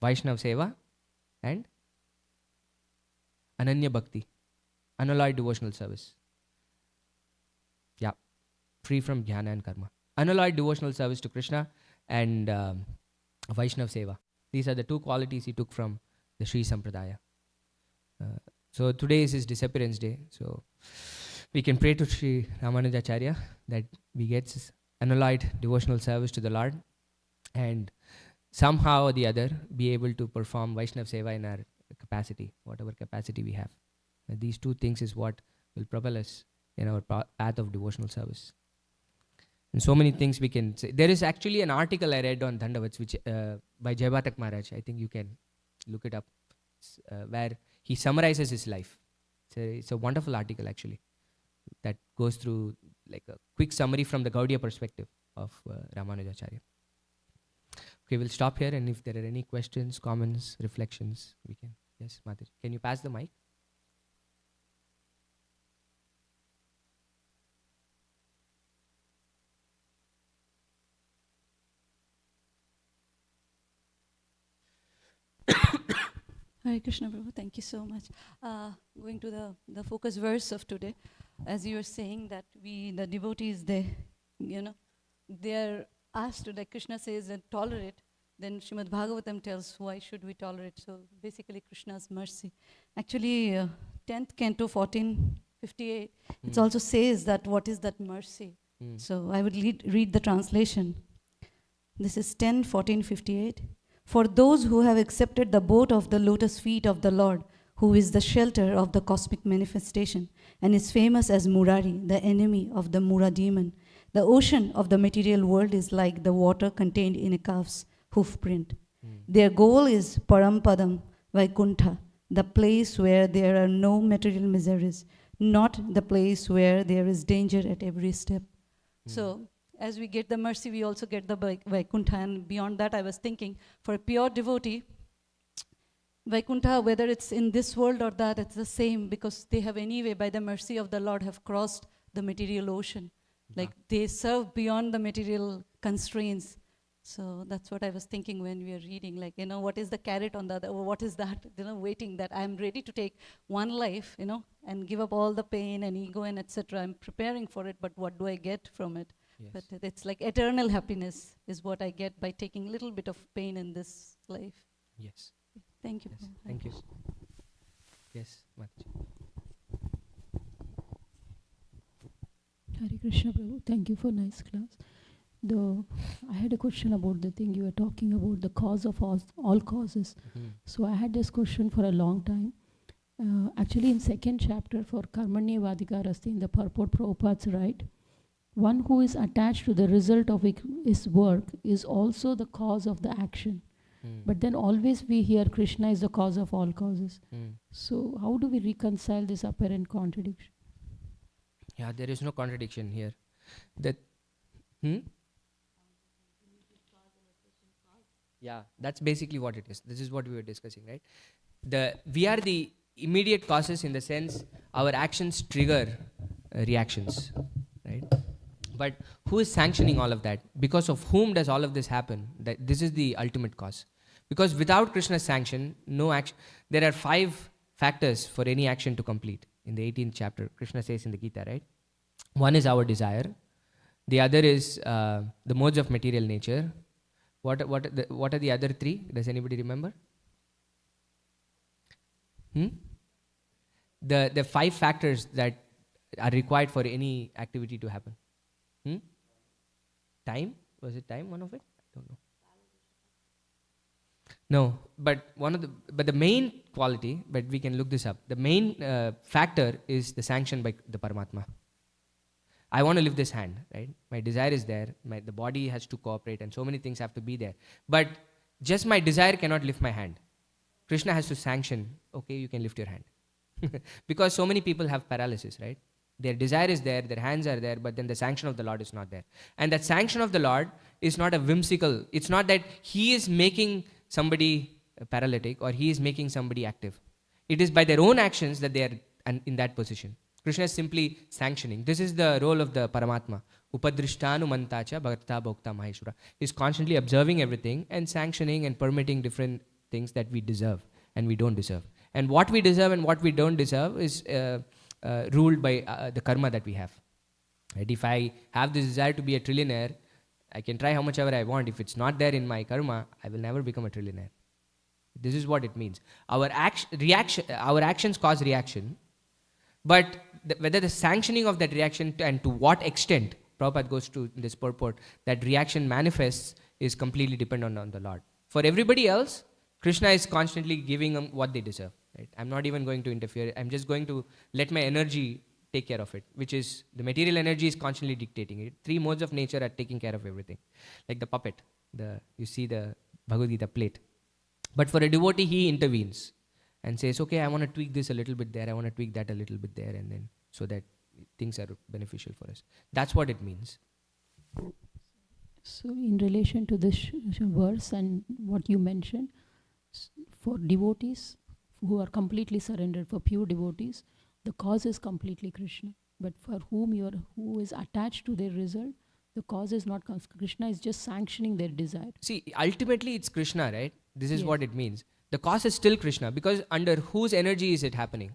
Vaishnav Seva and Ananya Bhakti, unalloyed devotional service. Yeah, free from jnana and karma. Unalloyed devotional service to Krishna and Vaishnav Seva. These are the two qualities he took from the Sri Sampradaya. So today is his disappearance day. So we can pray to Sri Ramanujacharya that we get unalloyed devotional service to the Lord and somehow or the other be able to perform Vaishnav Seva in our capacity, whatever capacity we have. These two things is what will propel us in our path of devotional service. And so many things we can say. There is actually an article I read on Dandavats which by Jayabhatak Maharaj. I think you can look it up, where he summarizes his life. It's a wonderful article actually that goes through like a quick summary from the Gaudiya perspective of Ramanujacharya. Okay, we'll stop here, and if there are any questions, comments, reflections, we can. Yes, Mataji. Can you pass the mic? Hare Krishna Prabhu, thank you so much. Going to the focus verse of today, as you were saying that we, the devotees, they are asked to, like Krishna says, that tolerate. Then Srimad Bhagavatam tells why should we tolerate. So basically Krishna's mercy. Actually, 10th canto 1458, it also says that what is that mercy. So I would read the translation. This is 10:1458. For those who have accepted the boat of the lotus feet of the Lord, who is the shelter of the cosmic manifestation, and is famous as Murari, the enemy of the Mura demon, the ocean of the material world is like the water contained in a calf's hoof print. Their goal is Parampadam, Vaikuntha, the place where there are no material miseries, not the place where there is danger at every step. So, as we get the mercy, we also get the Vaikuntha, and beyond that I was thinking, for a pure devotee, Vaikuntha, whether it's in this world or that, it's the same, because they have anyway, by the mercy of the Lord, have crossed the material ocean. Like they serve beyond the material constraints. So that's what I was thinking when we were reading, like, what is the carrot on the other, or what is that, waiting that I'm ready to take one life, and give up all the pain and ego and etc. I'm preparing for it, but what do I get from it? Yes. But it's like eternal happiness is what I get by taking a little bit of pain in this life. Yes. Thank you. Yes. Thank you. Yes, Mataji. Hare Krishna Prabhu, thank you for nice class. I had a question about the thing you were talking about, the cause of all causes. So I had this question for a long time. Actually, in second chapter for Karmanya Vadikarasti, in the purport Prabhupada's right, one who is attached to the result of his work is also the cause of the action. But then always we hear Krishna is the cause of all causes. So how do we reconcile this apparent contradiction? Yeah, there is no contradiction here. Yeah, that's basically what it is. This is what we were discussing, right? We are the immediate causes in the sense our actions trigger reactions, right? But who is sanctioning all of that? Because of whom does all of this happen? This is the ultimate cause. Because without Krishna's sanction, no action. There are 5 factors for any action to complete. In the 18th chapter, Krishna says in the Gita, right? One is our desire. The other is the modes of material nature. What are the other three? Does anybody remember? The 5 factors that are required for any activity to happen. Time? Was it time, one of it? I don't know. No, but the main quality, but we can look this up. The main factor is the sanction by the Paramatma. I want to lift this hand, right? My desire is there. The body has to cooperate, and so many things have to be there. But just my desire cannot lift my hand. Krishna has to sanction. Okay, you can lift your hand. Because so many people have paralysis, right? Their desire is there, their hands are there, but then the sanction of the Lord is not there. And that sanction of the Lord is not a whimsical. It's not that He is making somebody paralytic or He is making somebody active. It is by their own actions that they are in that position. Krishna is simply sanctioning. This is the role of the Paramatma. Upadrishtanu mantacha bhakta bhokta maheshwara. He's constantly observing everything and sanctioning and permitting different things that we deserve and we don't deserve. And what we deserve and what we don't deserve is ruled by the karma that we have. Right? If I have this desire to be a trillionaire, I can try how much ever I want. If it's not there in my karma, I will never become a trillionaire. This is what it means. Our actions cause reaction, but whether the sanctioning of that reaction and to what extent, Prabhupada goes to this purport, that reaction manifests is completely dependent on the Lord. For everybody else, Krishna is constantly giving them what they deserve. Right? I'm not even going to interfere. I'm just going to let my energy take care of it, which is the material energy is constantly dictating it. 3 modes of nature are taking care of everything. Like the puppet, you see the Bhagavad Gita plate. But for a devotee, he intervenes and says, okay, I want to tweak this a little bit there, I want to tweak that a little bit there, and then so that things are beneficial for us. That's what it means. So in relation to this verse and what you mentioned, for devotees who are completely surrendered, for pure devotees, the cause is completely Krishna. But for who is attached to their result, the cause is not Krishna, is just sanctioning their desire. See, ultimately it's Krishna, right? This is Yes. what it means. The cause is still Krishna, because under whose energy is it happening?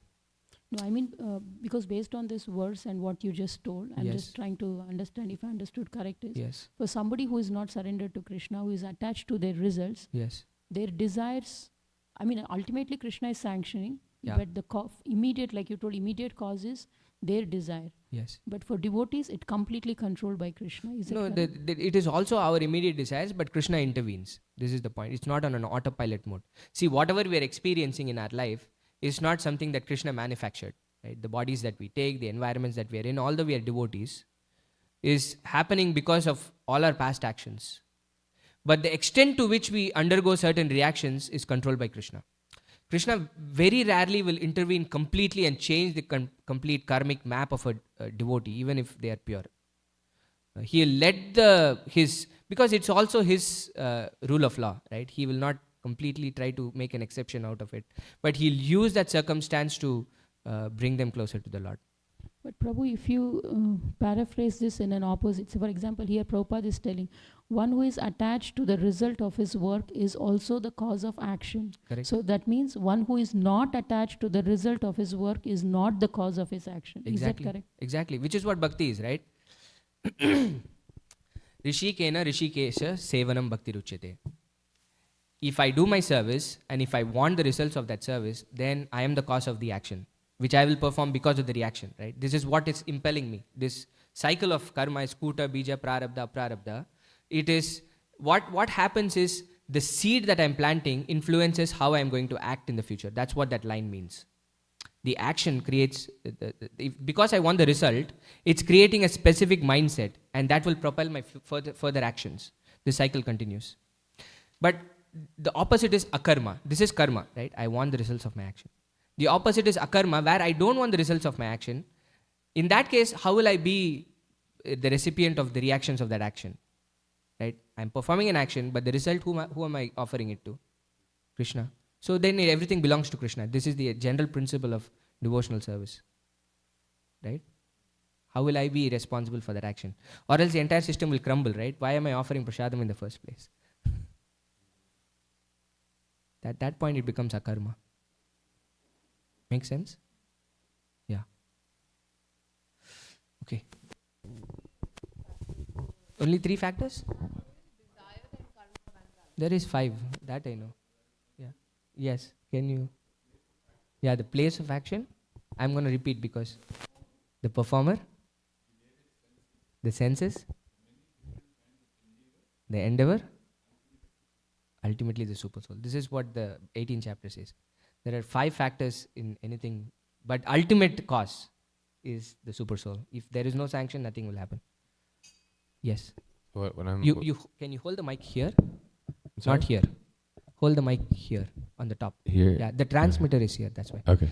No, I mean, because based on this verse and what you just told, I'm Yes. just trying to understand if I understood correct is, Yes. for somebody who is not surrendered to Krishna, who is attached to their results, Yes. their desires, I mean, ultimately Krishna is sanctioning, Yeah. but the immediate, like you told, immediate cause is their desire. Yes. But for devotees, it's completely controlled by Krishna. Is No, it correct? it is also our immediate desires, but Krishna intervenes. This is the point. It's not on an autopilot mode. See, whatever we are experiencing in our life is not something that Krishna manufactured. Right? The bodies that we take, the environments that we are in, although we are devotees, is happening because of all our past actions. But the extent to which we undergo certain reactions is controlled by Krishna. Krishna very rarely will intervene completely and change the complete karmic map of a devotee, even if they are pure. He'll let because it's also his rule of law, right? He will not completely try to make an exception out of it, but he'll use that circumstance to bring them closer to the Lord. But Prabhu, if you paraphrase this in an opposite, so for example, here Prabhupada is telling, one who is attached to the result of his work is also the cause of action. Correct. So that means one who is not attached to the result of his work is not the cause of his action. Exactly. Is that correct? Exactly. Which is what bhakti is, right? Rishikena Rishikesha Sevanam Bhakti Ruchyate. If I do my service and if I want the results of that service, then I am the cause of the action, which I will perform because of the reaction, right? This is what is impelling me. This cycle of karma is kuta, bija, prarabdha, aprarabdha. It is, what happens is the seed that I'm planting influences how I'm going to act in the future. That's what that line means. The action creates, because I want the result, it's creating a specific mindset, and that will propel my further actions. The cycle continues. But the opposite is akarma. This is karma, right? I want the results of my action. The opposite is akarma, where I don't want the results of my action. In that case, how will I be the recipient of the reactions of that action? Right? I'm performing an action, but the result, who am I offering it to? Krishna. So then everything belongs to Krishna. This is the general principle of devotional service. Right? How will I be responsible for that action? Or else the entire system will crumble, right? Why am I offering prasadam in the first place? At that point it becomes akarma. Make sense? Yeah. Okay. Only 3 factors? There is 5. That I know. Yeah. Yes. Can you? Yeah, the place of action. I'm going to repeat because the performer, the senses, the endeavor, ultimately the super soul. This is what the 18th chapter says. There are 5 factors in anything, but ultimate cause is the super soul. If there is no sanction, nothing will happen. Yes. When I'm You can you hold the mic here? sorry? Not here. Hold the mic here on the top. Here. Yeah, the transmitter is here. That's why. Okay.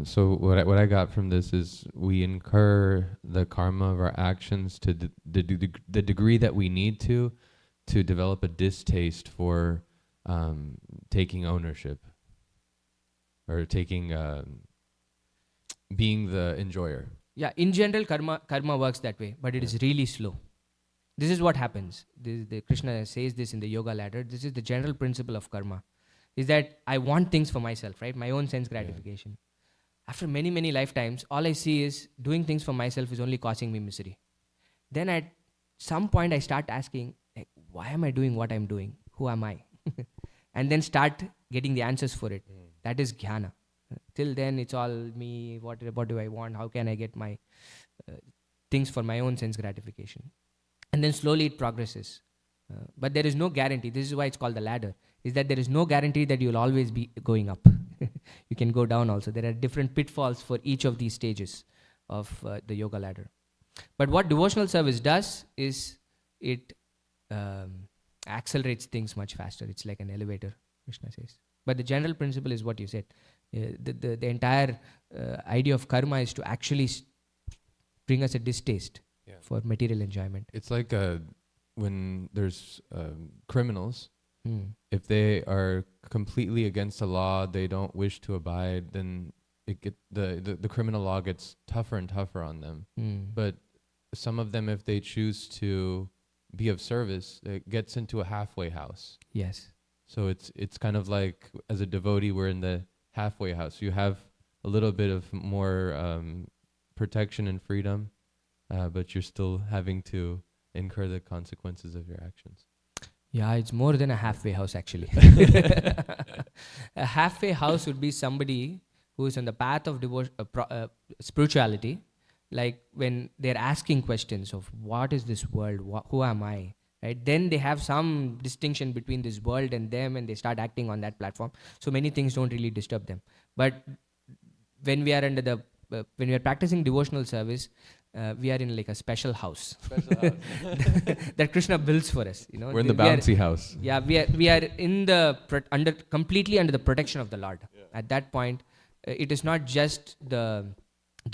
So what I got from this is we incur the karma of our actions to the degree that we need to develop a distaste for taking ownership or taking being the enjoyer. Yeah, in general, karma works that way, but it is really slow. This is what happens. The Krishna says this in the yoga ladder. This is the general principle of karma. Is that I want things for myself, right? My own sense gratification. After many, many lifetimes, all I see is doing things for myself is only causing me misery. Then at some point, I start asking, like, why am I doing what I'm doing? Who am I? And then start getting the answers for it. That is jnana. Till then, it's all me. What do I want? How can I get my things for my own sense gratification? And then slowly it progresses. But there is no guarantee. This is why it's called the ladder. Is that there is no guarantee that you will always be going up. You can go down also. There are different pitfalls for each of these stages of the yoga ladder. But what devotional service does is it accelerates things much faster. It's like an elevator, Krishna says. But the general principle is what you said. The entire idea of karma is to actually bring us a distaste for material enjoyment. It's like when there's criminals, if they are completely against the law, they don't wish to abide, then the criminal law gets tougher and tougher on them. But some of them, if they choose to be of service, it gets into a halfway house. Yes. So it's kind of like, as a devotee, we're in the halfway house. You have a little bit of more protection and freedom, but you're still having to incur the consequences of your actions. Yeah, it's more than a halfway house actually. A halfway house would be somebody who is on the path of spirituality, like when they're asking questions of what is this world, who am I, right? Then they have some distinction between this world and them, and they start acting on that platform. So many things don't really disturb them. But when we are under when we are practicing devotional service, we are in like a special house. That Krishna builds for us. You know, we're in the bouncy house. Yeah, we are in the completely under the protection of the Lord. Yeah. At that point, it is not just the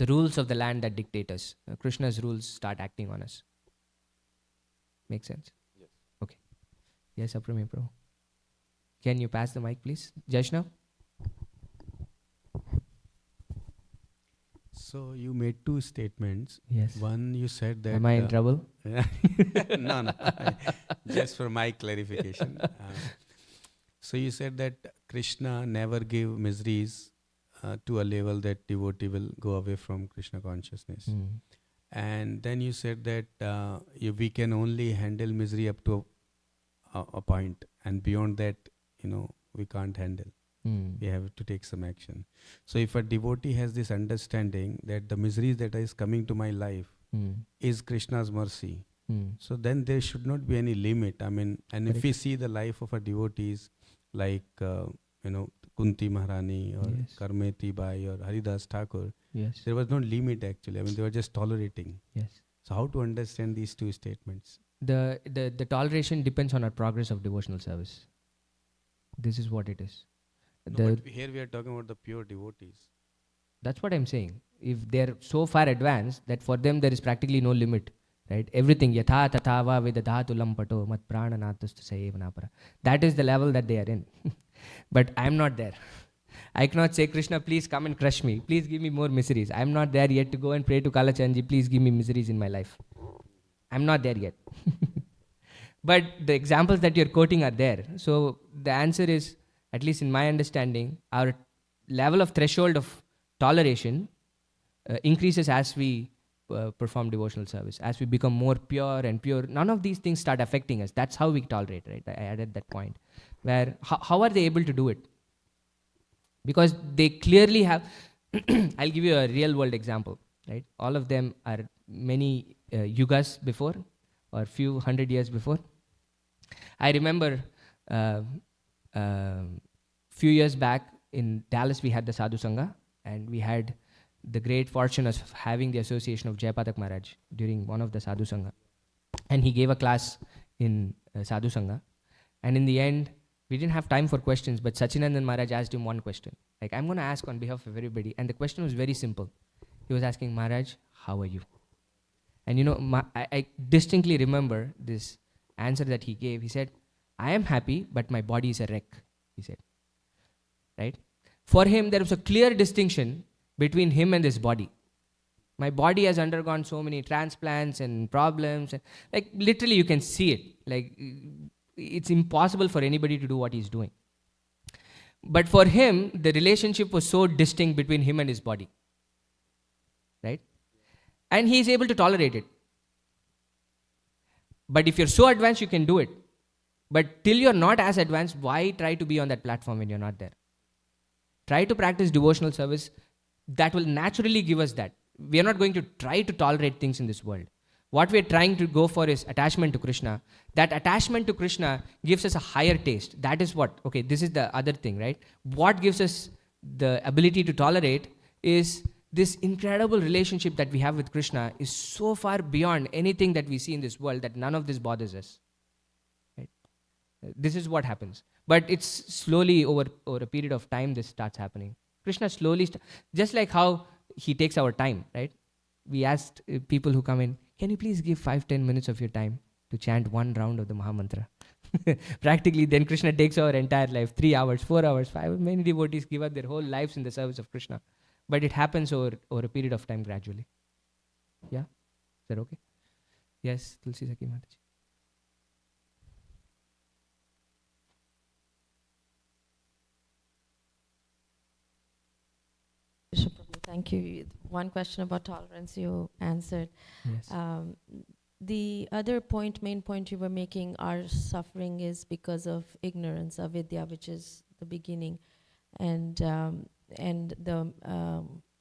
rules of the land that dictate us. Krishna's rules start acting on us. Make sense? Yes. Okay. Yes, Aprami Prabhu. Can you pass the mic, please, Jashna? So you made 2 statements. Yes. One, you said that... Am I in trouble? No. Just for my clarification. So you said that Krishna never gave miseries to a level that devotee will go away from Krishna consciousness. And then you said that we can only handle misery up to a point, and beyond that, we can't handle. We have to take some action. So if a devotee has this understanding that the miseries that is coming to my life is Krishna's mercy, so then there should not be any limit. I mean, and Correct. if we see the life of a devotees like, Kunti Maharani or Karmeti Bai or Haridas Thakur, there was no limit actually. I mean, they were just tolerating. Yes. So how to understand these 2 statements? The toleration depends on our progress of devotional service. This is what it is. No, but here we are talking about the pure devotees. That's what I'm saying. If they're so far advanced that for them there is practically no limit, right? Everything, yatha tathava vedadhatulam pato mat prananatustu sayevanapara. That is the level that they are in. But I'm not there. I cannot say, Krishna, please come and crush me. Please give me more miseries. I'm not there yet to go and pray to Kalachanji, please give me miseries in my life. I'm not there yet. But the examples that you're quoting are there. So the answer is, at least in my understanding, our level of threshold of toleration increases as we perform devotional service. As we become more pure and pure, none of these things start affecting us. That's how we tolerate, right? I added that point. Where, how are they able to do it? Because they clearly have, I'll give you a real world example, right? All of them are many yugas before, or few hundred years before. I remember few years back in Dallas, we had the Sadhu Sangha, and we had the great fortune of having the association of Jayapatak Maharaj during one of the Sadhu Sangha. And he gave a class in Sadhu Sangha. And in the end, we didn't have time for questions, but Sachinandan Maharaj asked him one question. Like, I'm going to ask on behalf of everybody. And the question was very simple. He was asking, Maharaj, how are you? And you know, I distinctly remember this answer that he gave. He said, I am happy, but my body is a wreck, he said. Right? For him, there was a clear distinction between him and his body. My body has undergone so many transplants and problems. And, like, literally, you can see it. Like, it's impossible for anybody to do what he's doing. But for him, the relationship was so distinct between him and his body. Right? And he is able to tolerate it. But if you're so advanced, you can do it. But till you're not as advanced, why try to be on that platform when you're not there? Try to practice devotional service. That will naturally give us that. We are not going to try to tolerate things in this world. What we are trying to go for is attachment to Krishna. That attachment to Krishna gives us a higher taste. That is what, okay, this is the other thing, right? What gives us the ability to tolerate is this incredible relationship that we have with Krishna is so far beyond anything that we see in this world that none of this bothers us. Right? This is what happens. But it's slowly over a period of time this starts happening. Krishna slowly, just like how he takes our time, right? We asked people who come in, can you please give 5-10 minutes of your time to chant one round of the Mahamantra? Practically, then Krishna takes our entire life, 3 hours, 4 hours, 5 hours. Many devotees give up their whole lives in the service of Krishna. But it happens over a period of time gradually. Yeah? Is that okay? Yes, Tulsi Saki Mataji. Thank you. One question about tolerance you answered. Yes. The other point, main point you were making, our suffering is because of ignorance, avidya, which is the beginning, and the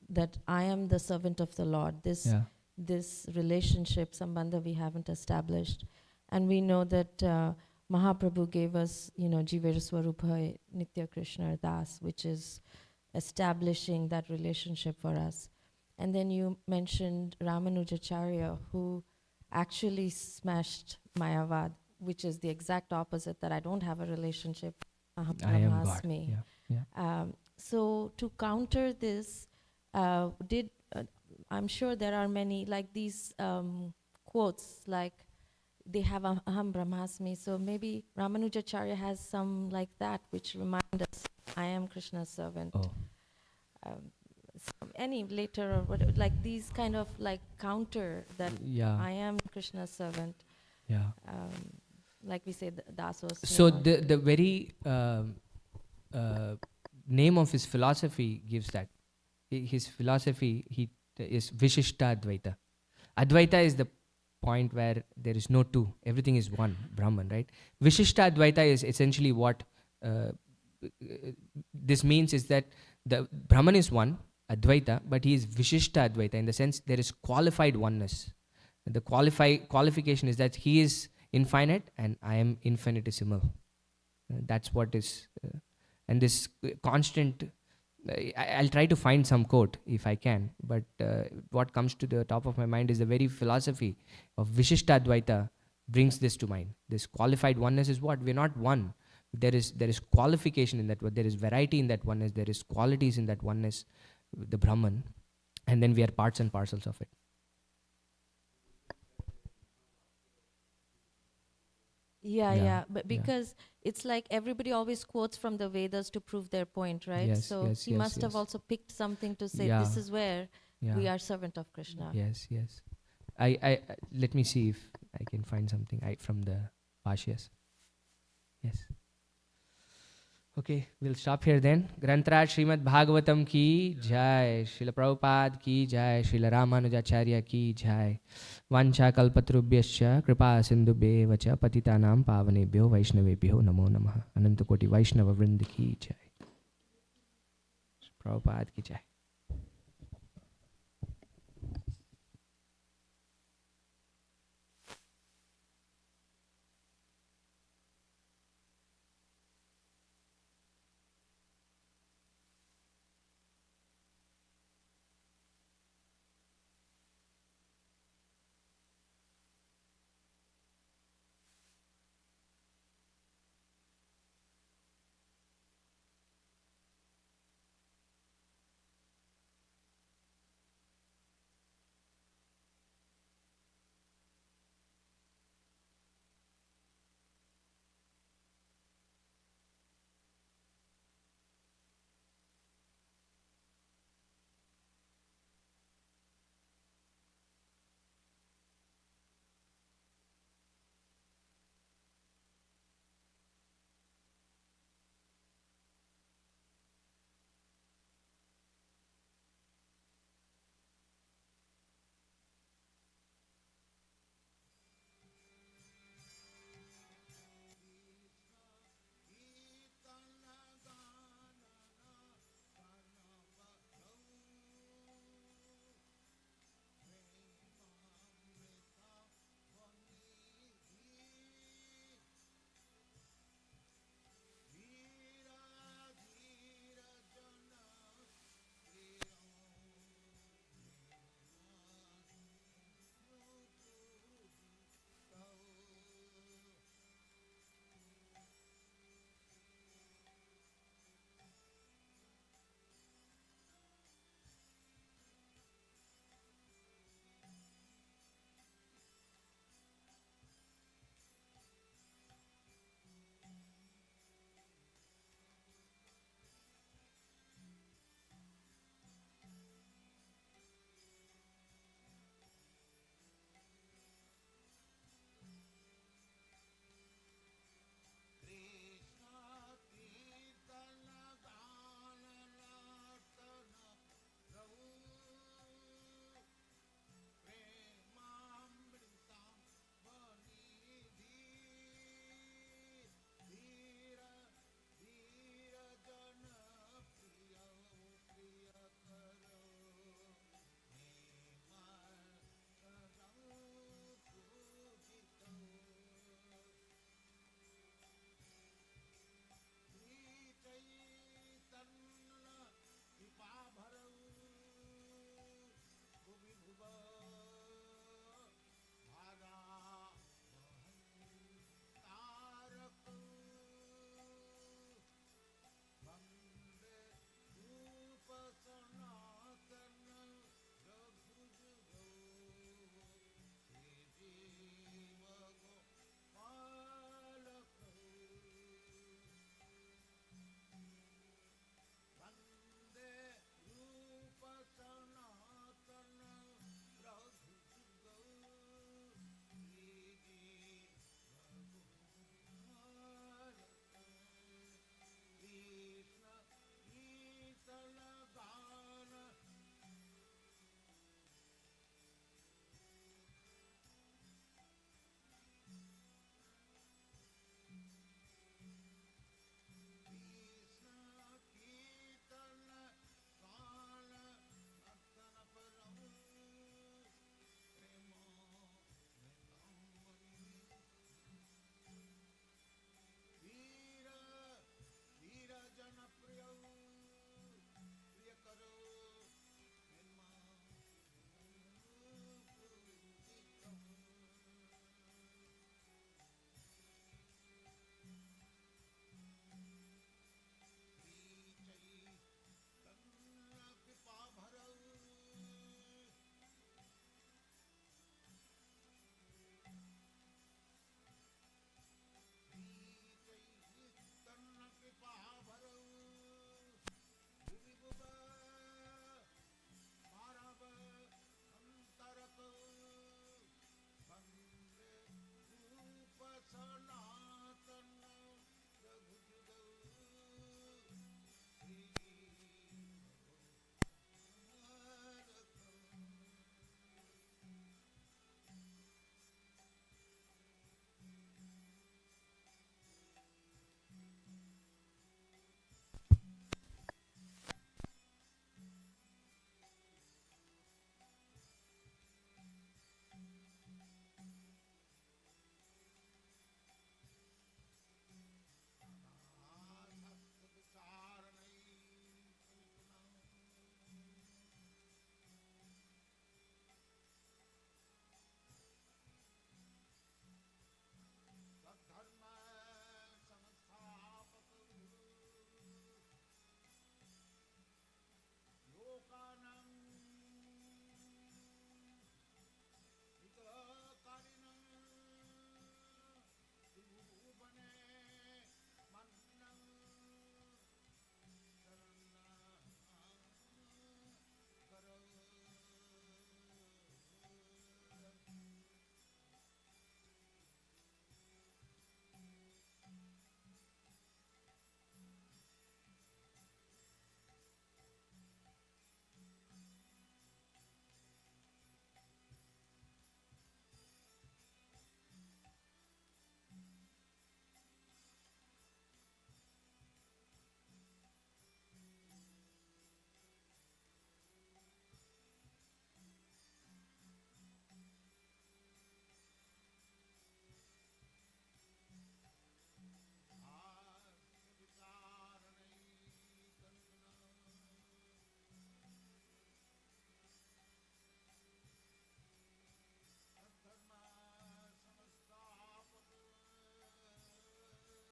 that I am the servant of the Lord. This relationship, sambandha, we haven't established, and we know that Mahaprabhu gave us, Jivera Swarupa Nitya Krishna Das, which is establishing that relationship for us. And then you mentioned Ramanujacharya, who actually smashed Mayavad, which is the exact opposite, that I don't have a relationship. I am God. Yeah. So to counter this, I'm sure there are many, like these quotes, like they have Aham Brahmasmi. So maybe Ramanujacharya has some like that, which remind us, I am Krishna's servant. Oh. Any later or whatever, like these kind of like counter that I am Krishna's servant. Yeah. Like we say, Dasos. So the very name of his philosophy gives that. His philosophy is Vishishta Advaita. Advaita is the point where there is no two. Everything is one, Brahman, right? Vishishta Advaita is essentially what this means is that the Brahman is one, Advaita, but he is Vishishta Advaita in the sense there is qualified oneness. The qualification is that he is infinite and I am infinitesimal. That's what is, and this constant, I'll try to find some quote if I can, but what comes to the top of my mind is the very philosophy of Vishishta Advaita brings this to mind. This qualified oneness is what? We're not one. There is qualification in that one. There is variety in that oneness. There is qualities in that oneness, the Brahman, and then we are parts and parcels of it. Yeah. But because it's like everybody always quotes from the Vedas to prove their point, right? Yes, so he must have also picked something to say, this is where we are servant of Krishna. Yes. I let me see if I can find something from the Bhashyas. Yes. Okay, we'll stop here then. Grantaraj Srimad Bhagavatam ki jai, Srila Prabhupada ki jai, Srila Ramanujacharya ki jai. Vancha kalpatrubhyascha kripa sindhubheva cha patitanam pavanebhyo vaishnavebhyo namo namaha. Anantakoti Vaishnava Vrind ki jai. Prabhupada ki jai.